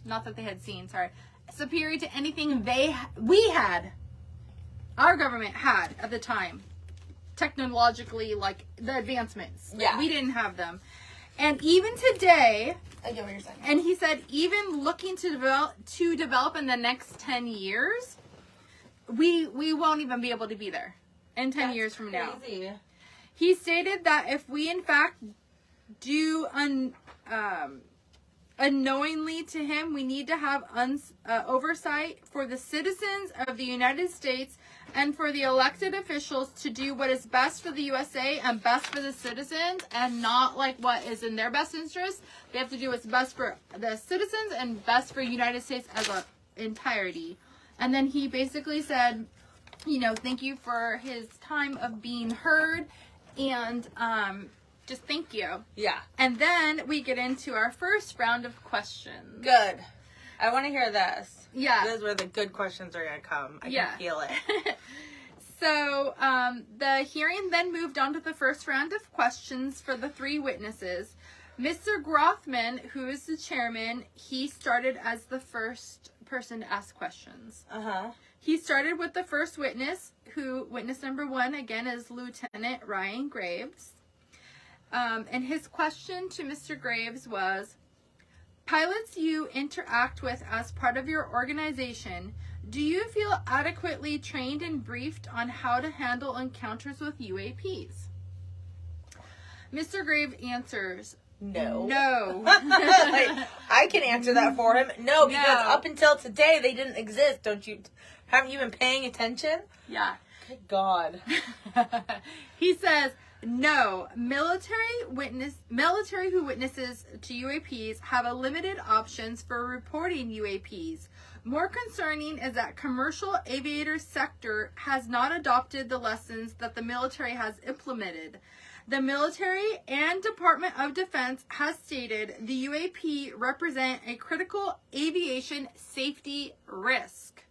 Not that they had seen, sorry. Superior to anything our government had at the time. Technologically, like, the advancements. Yeah. We didn't have them. And even today, I get what you're saying. and he said even looking to develop in the next 10 years, we won't even be able to be there in 10 years from now. He stated that if we in fact do unknowingly to him, we need to have oversight for the citizens of the United States and for the elected officials to do what is best for the USA and best for the citizens and not like what is in their best interest. They have to do what's best for the citizens and best for United States as an entirety. And then he basically said, thank you for his time of being heard and just thank you. Yeah. And then we get into our first round of questions. Good. I want to hear this. Yeah. This is where the good questions are going to come. I can feel it. So, the hearing then moved on to the first round of questions for the three witnesses. Mr. Grothman, who is the chairman, he started as the first person to ask questions. Uh-huh. He started with the first witness, witness number 1, again, is Lieutenant Ryan Graves. And his question to Mr. Graves was, pilots you interact with as part of your organization, do you feel adequately trained and briefed on how to handle encounters with UAPs? Mr. Graves answers, No. I can answer that for him. No, because up until today, they didn't exist. Haven't you been paying attention? Yeah. Good God. He says, no, military who witnesses to UAPs have a limited options for reporting UAPs. More concerning is that commercial aviator sector has not adopted the lessons that the military has implemented. The military and Department of Defense has stated the UAP represent a critical aviation safety risk.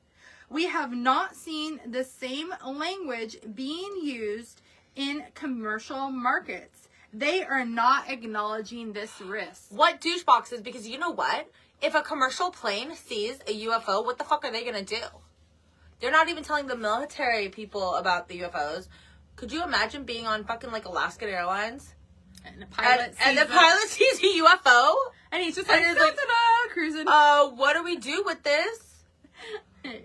we have not seen the same language being used in commercial markets. They are not acknowledging this risk. What doucheboxes? Because you know what? If a commercial plane sees a UFO, what the fuck are they gonna do? They're not even telling the military people about the UFOs. Could you imagine being on fucking like Alaskan Airlines? And the pilot sees a UFO? And he's just like, cruising. What do we do with this?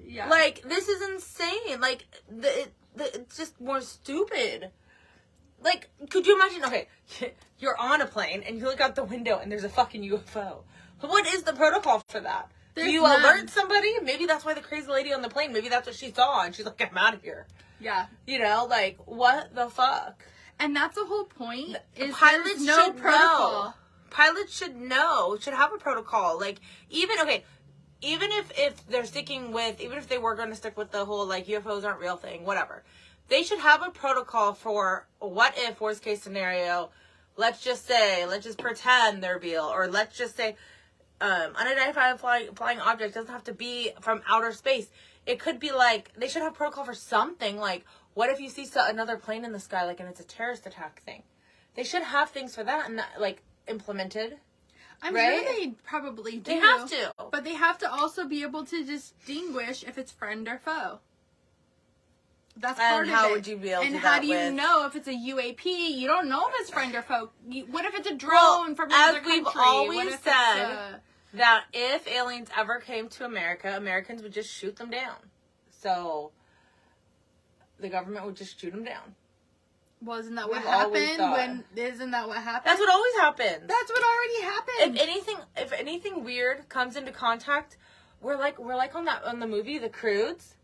Yeah. Like, this is insane. Like, it's just more stupid. Like, could you imagine, okay, you're on a plane and you look out the window and there's a fucking UFO. What is the protocol for that? Do you alert somebody? Maybe that's why the crazy lady on the plane, maybe that's what she saw and she's like, I'm out of here. Yeah. You know, like, what the fuck? And that's the whole point. Is pilots no should protocol. know. Pilots should know. Should have a protocol. Like, even if they're sticking with, even if they were going to stick with the whole, like, UFOs aren't real thing, whatever. They should have a protocol for what if, worst case scenario, let's just pretend they're real, or let's just say, unidentified flying object doesn't have to be from outer space. It could be like, they should have protocol for something, like, what if you see another plane in the sky, like, and it's a terrorist attack thing? They should have things for that and, like, implemented. I'm right? sure they probably do. They have to. But they have to also be able to distinguish if it's friend or foe. That's part of it. And how would you be able to do that? And how do you know if it's a UAP? You don't know if it's friend or foe. What if it's a drone from another country? As we've always said, that if aliens ever came to America, Americans would just shoot them down. So, the government would just shoot them down. Well, isn't that what happened? Isn't that what happened? That's what always happens. That's what already happened. If anything weird comes into contact, we're like on the movie The Croods,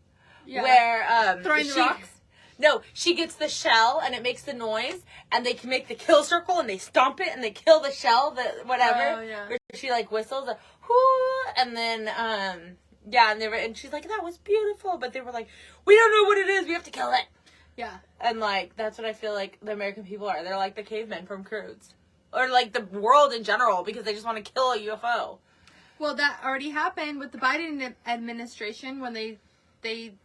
where throwing the rocks. No, she gets the shell and it makes the noise, and they can make the kill circle and they stomp it and they kill the shell, whatever. Oh, yeah. Or she like whistles, whoo, and then and she's like, that was beautiful, but they were like, we don't know what it is, we have to kill it. Yeah. And, like, that's what I feel like the American people are. They're like the cavemen from Croods. Or, like, the world in general, because they just want to kill a UFO. Well, that already happened with the Biden administration when they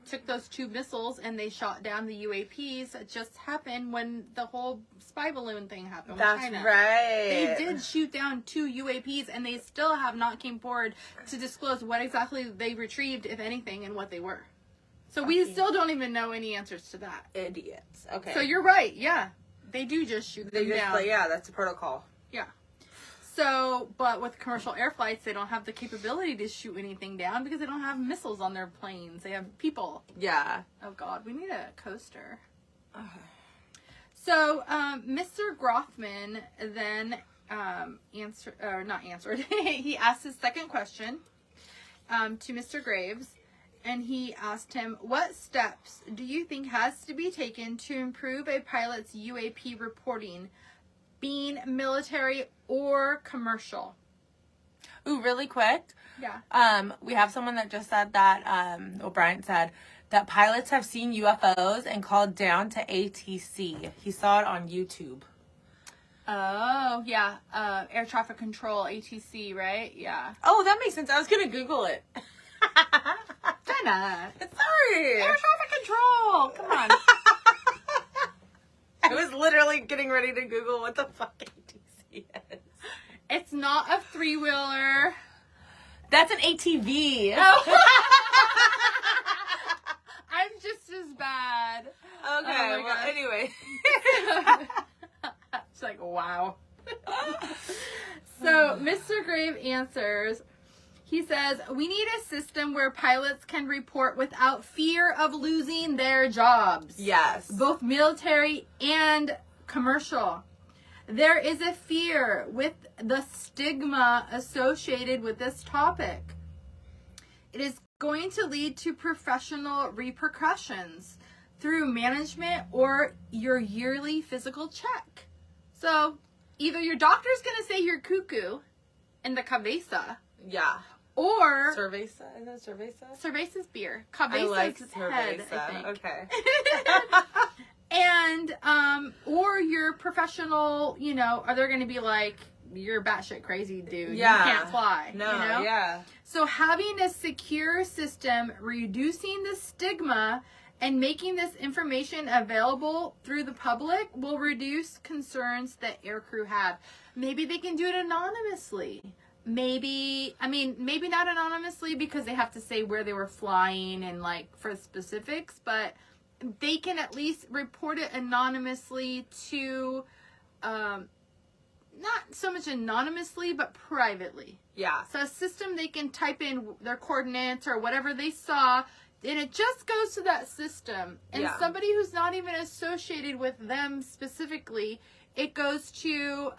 took those 2 missiles and they shot down the UAPs. It just happened when the whole spy balloon thing happened with China. That's right. They did shoot down 2 UAPs, and they still have not came forward to disclose what exactly they retrieved, if anything, and what they were. So we still don't even know any answers to that. Idiots. Okay. So you're right. Yeah. They do just shoot them down. Like, yeah, that's a protocol. Yeah. So, but with commercial air flights, they don't have the capability to shoot anything down because they don't have missiles on their planes. They have people. Yeah. Oh, God. We need a coaster. So, Mr. Grothman then answered. He asked his second question to Mr. Graves. And he asked him, what steps do you think has to be taken to improve a pilot's UAP reporting, being military or commercial? Ooh, really quick. Yeah. We have someone that just said that, Brian said, that pilots have seen UFOs and called down to ATC. He saw it on YouTube. Oh, yeah. Air traffic control, ATC, right? Yeah. Oh, that makes sense. I was going to Google it. Jenna. Sorry. Air traffic control. Come on. I was literally getting ready to Google what the fuck ATC is. It's not a 3-wheeler. That's an ATV. Oh. I'm just as bad. Okay, well, anyway. It's like, wow. So, Mr. Grave answers, he says, we need a system where pilots can report without fear of losing their jobs. Yes. Both military and commercial. There is a fear with the stigma associated with this topic. It is going to lead to professional repercussions through management or your yearly physical check. So, either your doctor's going to say you're cuckoo in the cabeza. Yeah. Or... Cerveza? Is that cerveza? Cerveza's beer. Cabeza's head, I think. Okay. And, or your professional, are they going to be like, you're batshit crazy, dude. Yeah. You can't fly. No, you know? yeah. So having a secure system, reducing the stigma, and making this information available through the public will reduce concerns that aircrew have. Maybe they can do it anonymously. Maybe not anonymously because they have to say where they were flying and like for specifics, but they can at least report it anonymously to, not so much anonymously, but privately. Yeah. So a system they can type in their coordinates or whatever they saw, and it just goes to that system. And somebody who's not even associated with them specifically, it goes to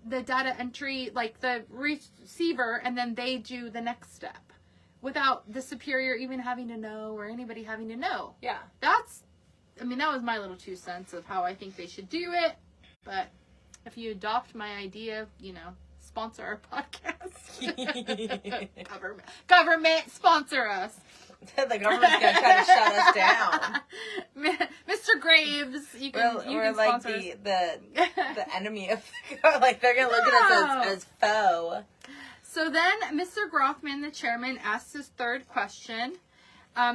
the data entry, like the receiver, and then they do the next step without the superior even having to know or anybody having to know. Yeah. That was my little 2 cents of how I think they should do it. But if you adopt my idea, sponsor our podcast. Government, sponsor us. The government's gonna try to shut us down. Mr. Graves, you can like sponsor us. the enemy of like they're gonna look at us as foe. So then Mr. Grothman, the chairman, asked his third question.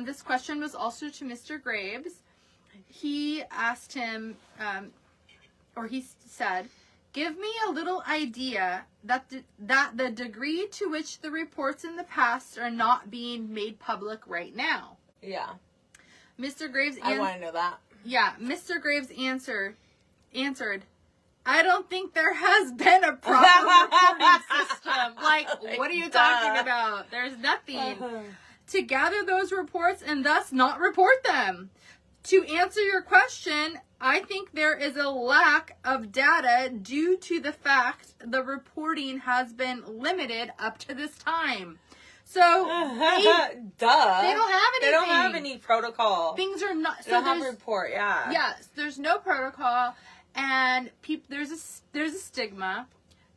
This question was also to Mr. Graves. He asked him, he said, "Give me a little idea that the degree to which the reports in the past are not being made public right now." Yeah. Mr. Graves I want to know that. Yeah, Mr. Graves answered, "I don't think there has been a proper reporting system." Like, what are you talking about? There's nothing. To gather those reports and thus not report them. To answer your question, I think there is a lack of data due to the fact the reporting has been limited up to this time. So, they don't have anything. They don't have any protocol. Things are not. They don't have a report. Yeah. Yes, there's no protocol, and there's a stigma.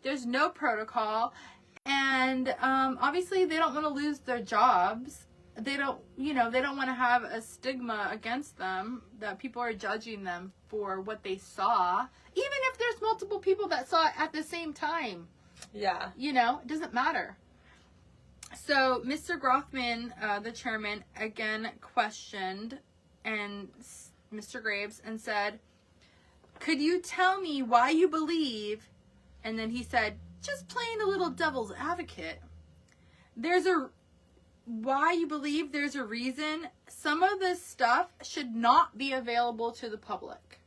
There's no protocol, and obviously they don't want to lose their jobs. They don't want to have a stigma against them that people are judging them for what they saw, even if there's multiple people that saw it at the same time. Yeah. It doesn't matter. So Mr. Grothman, the chairman, again questioned Mr. Graves and said, "Could you tell me why you believe?" And then he said, just playing a little devil's advocate, why you believe there's a reason some of this stuff should not be available to the public.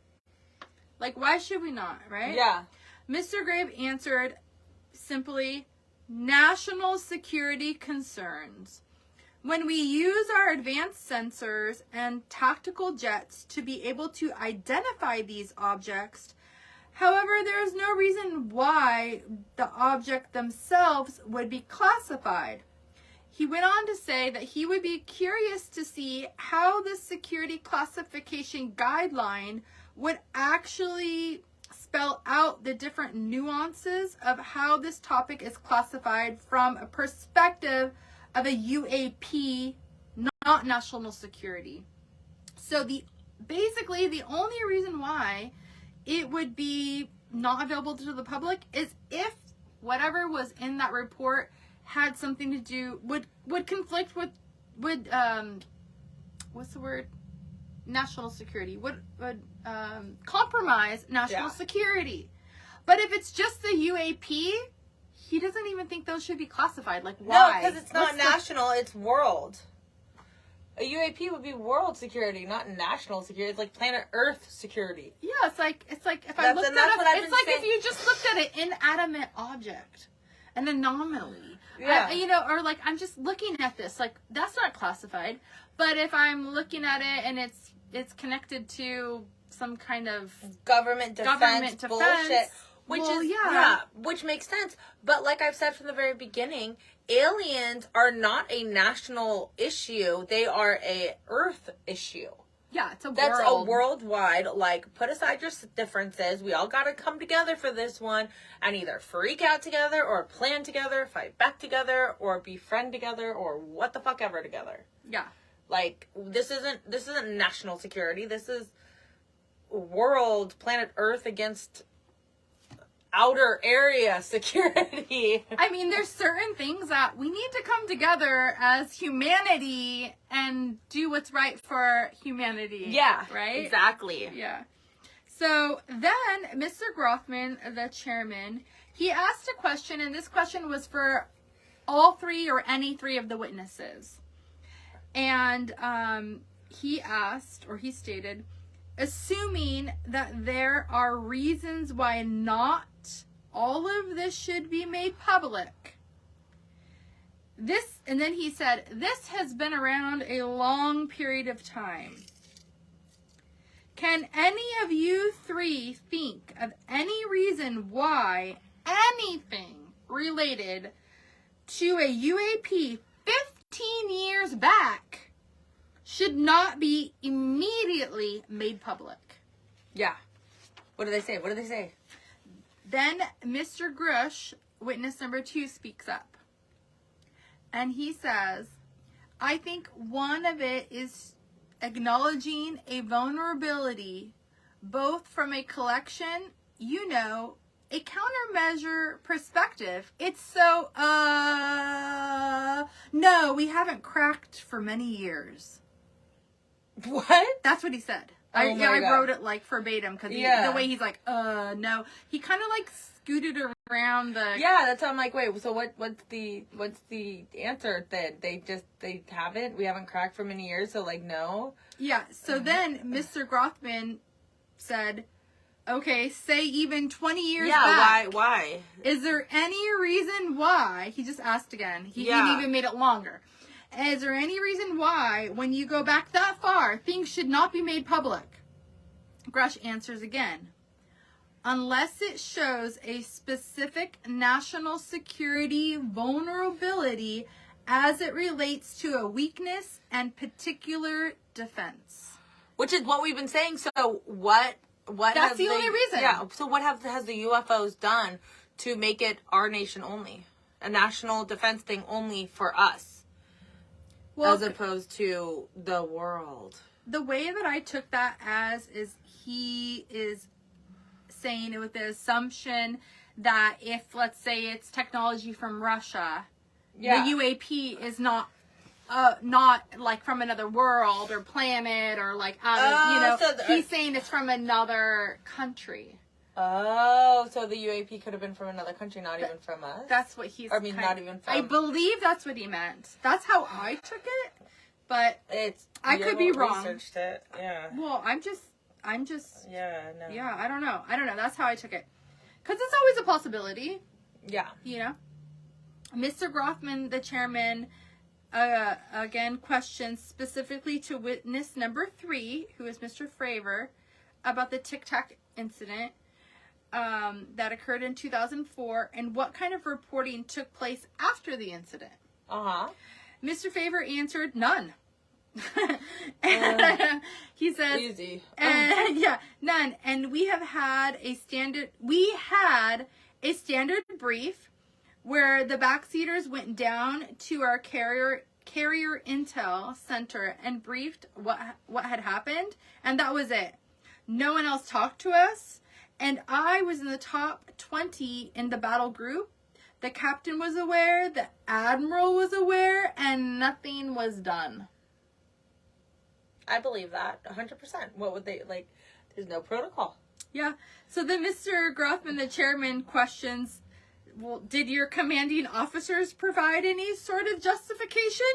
Like, why should we not, right? Yeah. Mr. Graves answered simply, national security concerns. When we use our advanced sensors and tactical jets to be able to identify these objects, however, there is no reason why the object themselves would be classified. He went on to say that he would be curious to see how the security classification guideline would actually spell out the different nuances of how this topic is classified from a perspective of a UAP, not national security. So basically the only reason why it would be not available to the public is if whatever was in that report had something to do, would conflict with what's the word? National security. Would compromise national security. But if it's just the UAP, he doesn't even think those should be classified. Like, why? No, because it's not national, it's world. A UAP would be world security, not national security. It's like planet Earth security. Yeah, it's like if I looked at it, it's like if you just looked at an inanimate object, an anomaly. Yeah. Or like, I'm just looking at this, like, that's not classified. But if I'm looking at it and it's connected to some kind of government defense bullshit, which makes sense. But like I've said from the very beginning, aliens are not a national issue. They are a Earth issue. Yeah, it's That's a worldwide, like, put aside your differences. We all got to come together for this one and either freak out together or plan together, fight back together or befriend together or what the fuck ever together. Yeah. Like, this isn't national security. This is world, planet Earth against outer area security. I mean, there's certain things that we need to come together as humanity and do what's right for humanity. Yeah, right? Exactly. Yeah. So then Mr. Grothman, the chairman, he asked a question, and this question was for all three or any three of the witnesses. And he asked, or he stated, assuming that there are reasons why not all of this should be made public. And then he said, this has been around a long period of time. Can any of you three think of any reason why anything related to a UAP 15 years back should not be immediately made public? Yeah. What do they say? What do they say? Then Mr. Grush, witness number 2, speaks up. And he says, I think one of it is acknowledging a vulnerability, both from a collection, a countermeasure perspective. It's so, no, we haven't cracked for many years. What? That's what he said. Oh I wrote it like verbatim because the way he's like, no. He kind of like scooted around the. Yeah, that's how I'm like, wait. So what's the answer then? They haven't. We haven't cracked for many years. So like, no. Yeah. So then Mr. Grothman said, okay, say even 20 years back. Yeah. Why? Is there any reason why? He just asked again. He even made it longer. Is there any reason why, when you go back that far, things should not be made public? Grush answers again. Unless it shows a specific national security vulnerability as it relates to a weakness and particular defense. Which is what we've been saying. So what That's the only reason. Yeah. So what has the UFOs done to make it our nation only? A national defense thing only for us? Well, as opposed to the world. The way that I took that as is he is saying it with the assumption that if, let's say, it's technology from Russia, the UAP is not like from another world or planet or like out of, he's saying it's from another country. Oh, so the UAP could have been from another country, not even from us? That's what he's... not even from... I believe that's what he meant. That's how I took it, but I could be wrong. Researched it, yeah. Well, I'm just... Yeah, no. Yeah, I don't know. That's how I took it. Because it's always a possibility. Yeah. Mr. Grothman, the chairman, again questions specifically to witness number 3, who is Mr. Fravor, about the Tic Tac incident. That occurred in 2004, and what kind of reporting took place after the incident? Mr. Favor answered, none. He says, easy. None. And we had a standard brief where the backseaters went down to our carrier intel center and briefed what had happened, and that was it. No one else talked to us. And I was in the top 20 in the battle group. The captain was aware, the admiral was aware, and nothing was done. I believe that 100%. What would they like? There's no protocol. Yeah. So then Mr. Grothman, the chairman, questions, well, did your commanding officers provide any sort of justification?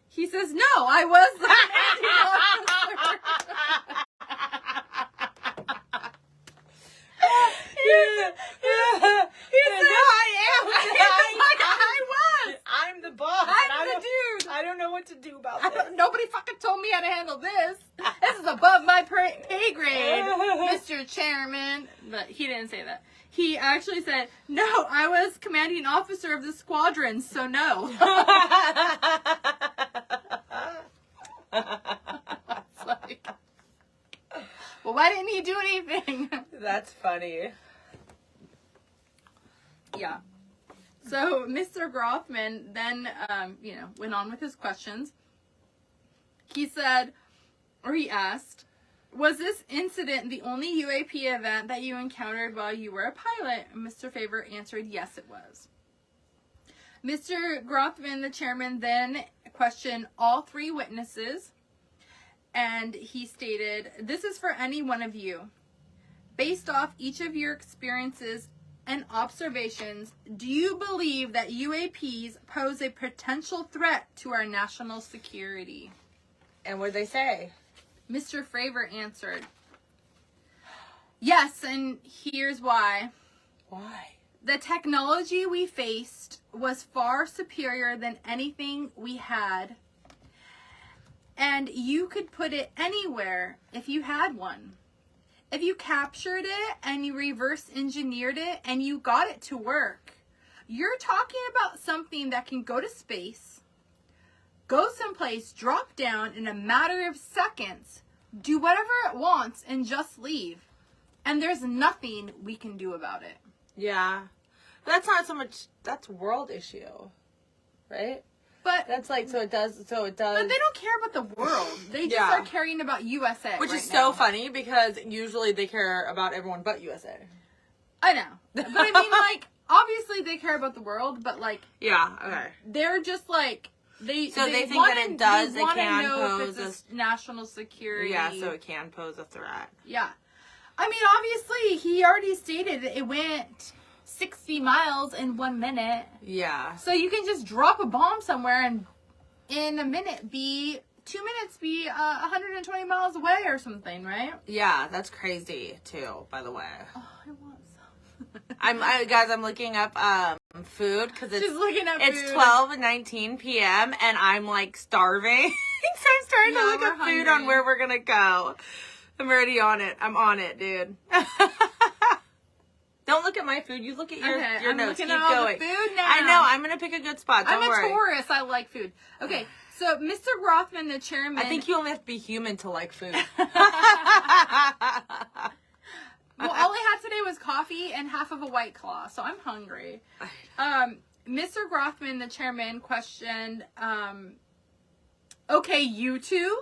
He says, no, I was the commanding officer. He said, I was. I'm the boss. I'm the dude. I don't know what to do about this. Nobody fucking told me how to handle this. This is above my pay grade, Mr. Chairman. But he didn't say that. He actually said, no, I was commanding officer of the squadron, so no. It's like, well, why didn't he do anything? That's funny. Yeah. So Mr. Grothman then, went on with his questions. He said, or he asked, Was this incident the only UAP event that you encountered while you were a pilot? Mr. Favor answered, yes, it was. Mr. Grothman, the chairman, then questioned all three witnesses, and he stated, this is for any one of you. Based off each of your experiences and observations, do you believe that UAPs pose a potential threat to our national security? And what did they say? Mr. Fravor answered, yes, and here's why. Why? The technology we faced was far superior than anything we had. And you could put it anywhere if you had one. If you captured it and you reverse engineered it and you got it to work, you're talking about something that can go to space, go someplace, drop down in a matter of seconds, do whatever it wants, and just leave. And there's nothing we can do about it. Yeah. That's not so much, that's world issue, right? But that's like, so it does. But they don't care about the world. They just are caring about USA. Which is so funny because usually they care about everyone but USA. I know. But I mean, like, obviously they care about the world, but like, yeah, okay. They're just like, they think that it does, it can know pose if it's a national security. Yeah, so it can pose a threat. Yeah. I mean, obviously, he already stated that it went 60 miles in 1 minute. Yeah. So you can just drop a bomb somewhere and in a minute 2 minutes be 120 miles away or something, right? Yeah, that's crazy too, by the way. Oh, I want some. I'm looking up food because She's looking up it's food. 12:19 p.m. and I'm like starving. So I'm starting to look up food on where we're gonna go. I'm already on it. I'm on it, dude. Don't look at my food. You look at your notes. Keep going. The food now. I know. I'm gonna pick a good spot. Don't worry. I'm a Taurus. I like food. Okay, so Mr. Grothman, the chairman. I think you only have to be human to like food. Well, all I had today was coffee and half of a White Claw, so I'm hungry. Mr. Grothman, the chairman, questioned, okay, you two?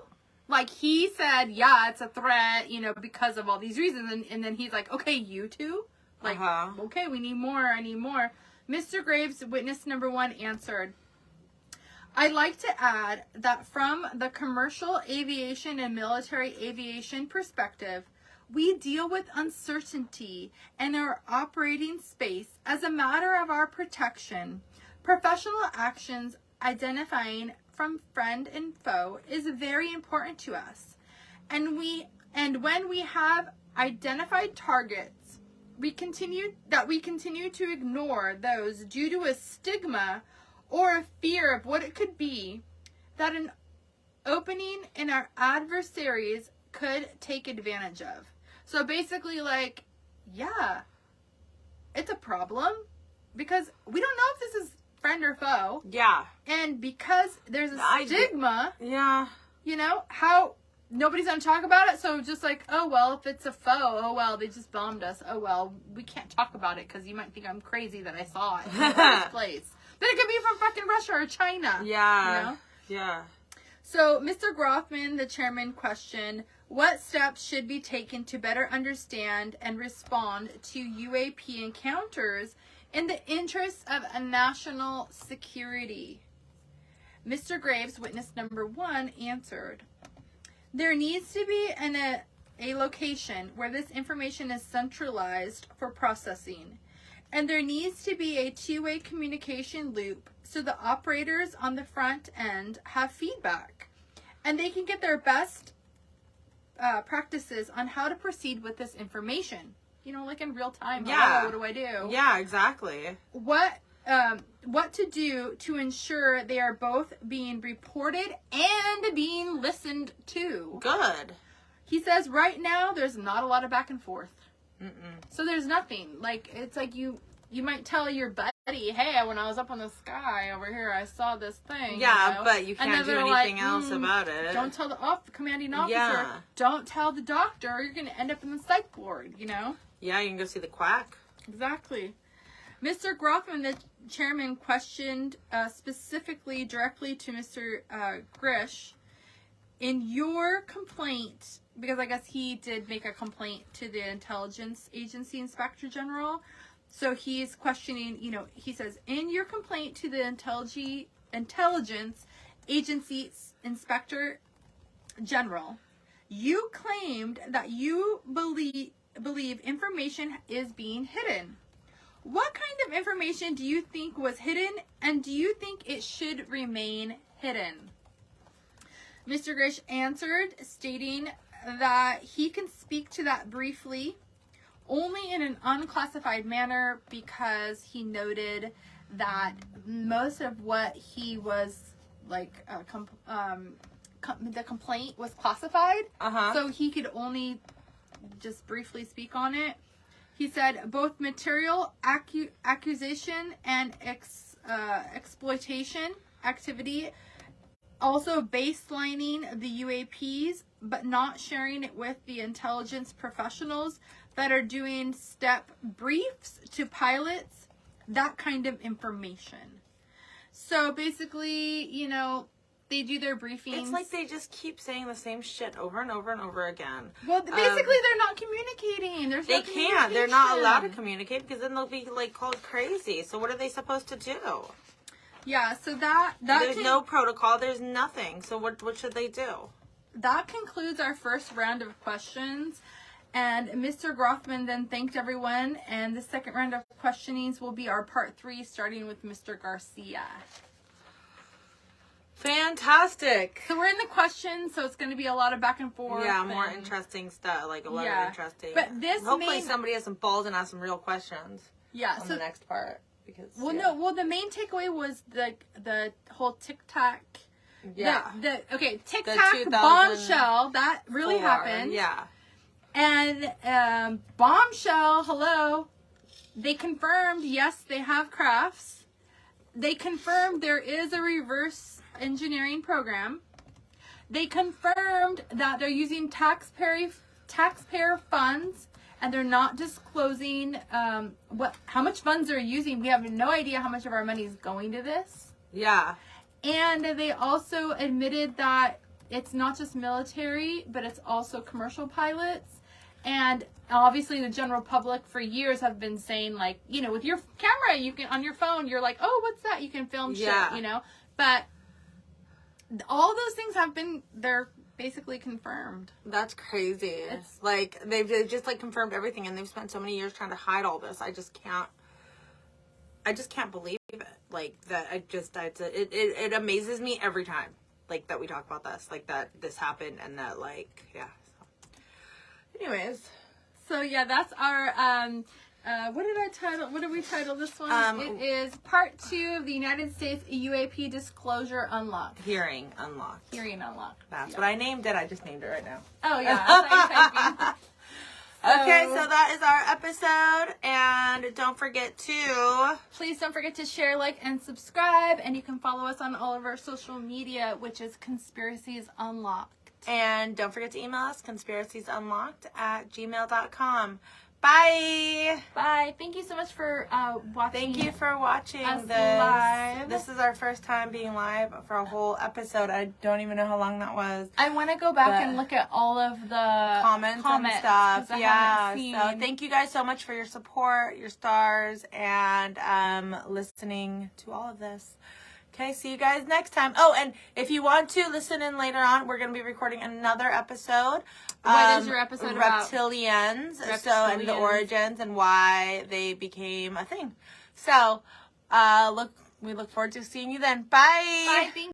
Like, he said, yeah, it's a threat, because of all these reasons. And then he's like, okay, you two? Like, okay, we need more. I need more. Mr. Graves, witness number 1, answered, I'd like to add that from the commercial aviation and military aviation perspective, we deal with uncertainty in our operating space as a matter of our protection. Professional actions identifying from friend and foe is very important to us. And when we have identified targets, we continue to ignore those due to a stigma or a fear of what it could be that an opening in our adversaries could take advantage of. So basically, like, yeah, it's a problem because we don't know if this is friend or foe. Yeah. And because there's a stigma, yeah, how nobody's going to talk about it. So just like, oh, well, if it's a foe, oh, well, they just bombed us. Oh, well, we can't talk about it because you might think I'm crazy that I saw it in the first place. But it could be from fucking Russia or China. Yeah. Yeah. So Mr. Grothman, the chairman, questioned, what steps should be taken to better understand and respond to UAP encounters in the interest of a national security? Mr. Graves, witness number 1, answered, there needs to be a location where this information is centralized for processing. And there needs to be a two-way communication loop so the operators on the front end have feedback. And they can get their best practices on how to proceed with this information. Like in real time. Yeah. What do I do? Yeah, exactly. What to do to ensure they are both being reported and being listened to. Good. He says right now there's not a lot of back and forth. Mm-mm. So there's nothing. Like, it's like you might tell your buddy, hey, when I was up in the sky over here, I saw this thing. Yeah, but you can't do anything else about it. Don't tell the commanding officer. Yeah. Don't tell the doctor. Or you're going to end up in the psych ward, Yeah, you can go see the quack. Exactly. Mr. Grothman, the chairman, questioned specifically directly to Mr. Grish, in your complaint, because I guess he did make a complaint to the Intelligence Agency Inspector General. So he's questioning, he says, in your complaint to the Intelligence Agency Inspector General, you claimed that you believe information is being hidden. What kind of information do you think was hidden, and do you think it should remain hidden? Mr. Grish answered, stating that he can speak to that briefly, only in an unclassified manner, because he noted that most of what he was the complaint was classified, so he could only just briefly speak on it. He said both material accusation and exploitation activity, also baselining the UAPs, but not sharing it with the intelligence professionals that are doing step briefs to pilots, that kind of information. So basically, they do their briefings. It's like they just keep saying the same shit over and over and over again. Well, basically, they're not communicating. They can't. They're not allowed to communicate because then they'll be called crazy. So what are they supposed to do? Yeah. So that there's no protocol. There's nothing. So what should they do? That concludes our first round of questions. And Mr. Grothman then thanked everyone. And the second round of questionings will be our part 3, starting with Mr. Garcia. Fantastic. So we're in the questions, so it's going to be a lot of back and forth. Yeah, more interesting stuff, a lot of interesting. But hopefully somebody has some balls and asks some real questions. Yeah. On the next part, because the main takeaway was the whole TikTok. Yeah. TikTok bombshell that really happened. Yeah. And bombshell, hello. They confirmed, yes, they have crafts. They confirmed there is a reverse engineering program. They confirmed that they're using taxpayer funds, and they're not disclosing how much funds they're using. We have no idea how much of our money is going to this. Yeah. And they also admitted that it's not just military, but it's also commercial pilots. And obviously the general public for years have been saying, with your camera, you can, on your phone, you're like, oh, what's that? You can film shit, But all those things they're basically confirmed. That's crazy. It's they've just confirmed everything, and they've spent so many years trying to hide all this. I just can't believe it. It amazes me every time, that we talk about this, that this happened, and that, yeah. Anyways, so yeah, that's our what did we title this one? It is part 2 of the United States UAP Disclosure Unlocked. Hearing Unlocked. That's what I named it. I just named it right now. Oh yeah. Okay, so that is our episode, and please don't forget to share, like, and subscribe, and you can follow us on all of our social media, which is Conspiracies Unlocked. And don't forget to email us, conspiraciesunlocked@gmail.com. Bye. Bye. Thank you so much for watching. Thank you for watching us this live. This is our first time being live for a whole episode. I don't even know how long that was. I want to go back and look at all of the comments and stuff. Yeah. So thank you guys so much for your support, your stars, and listening to all of this. Okay, see you guys next time. Oh, and if you want to listen in later on, we're going to be recording another episode. What is your episode about? Reptilians. So, and the origins and why they became a thing. So, we look forward to seeing you then. Bye. Bye. Thank you.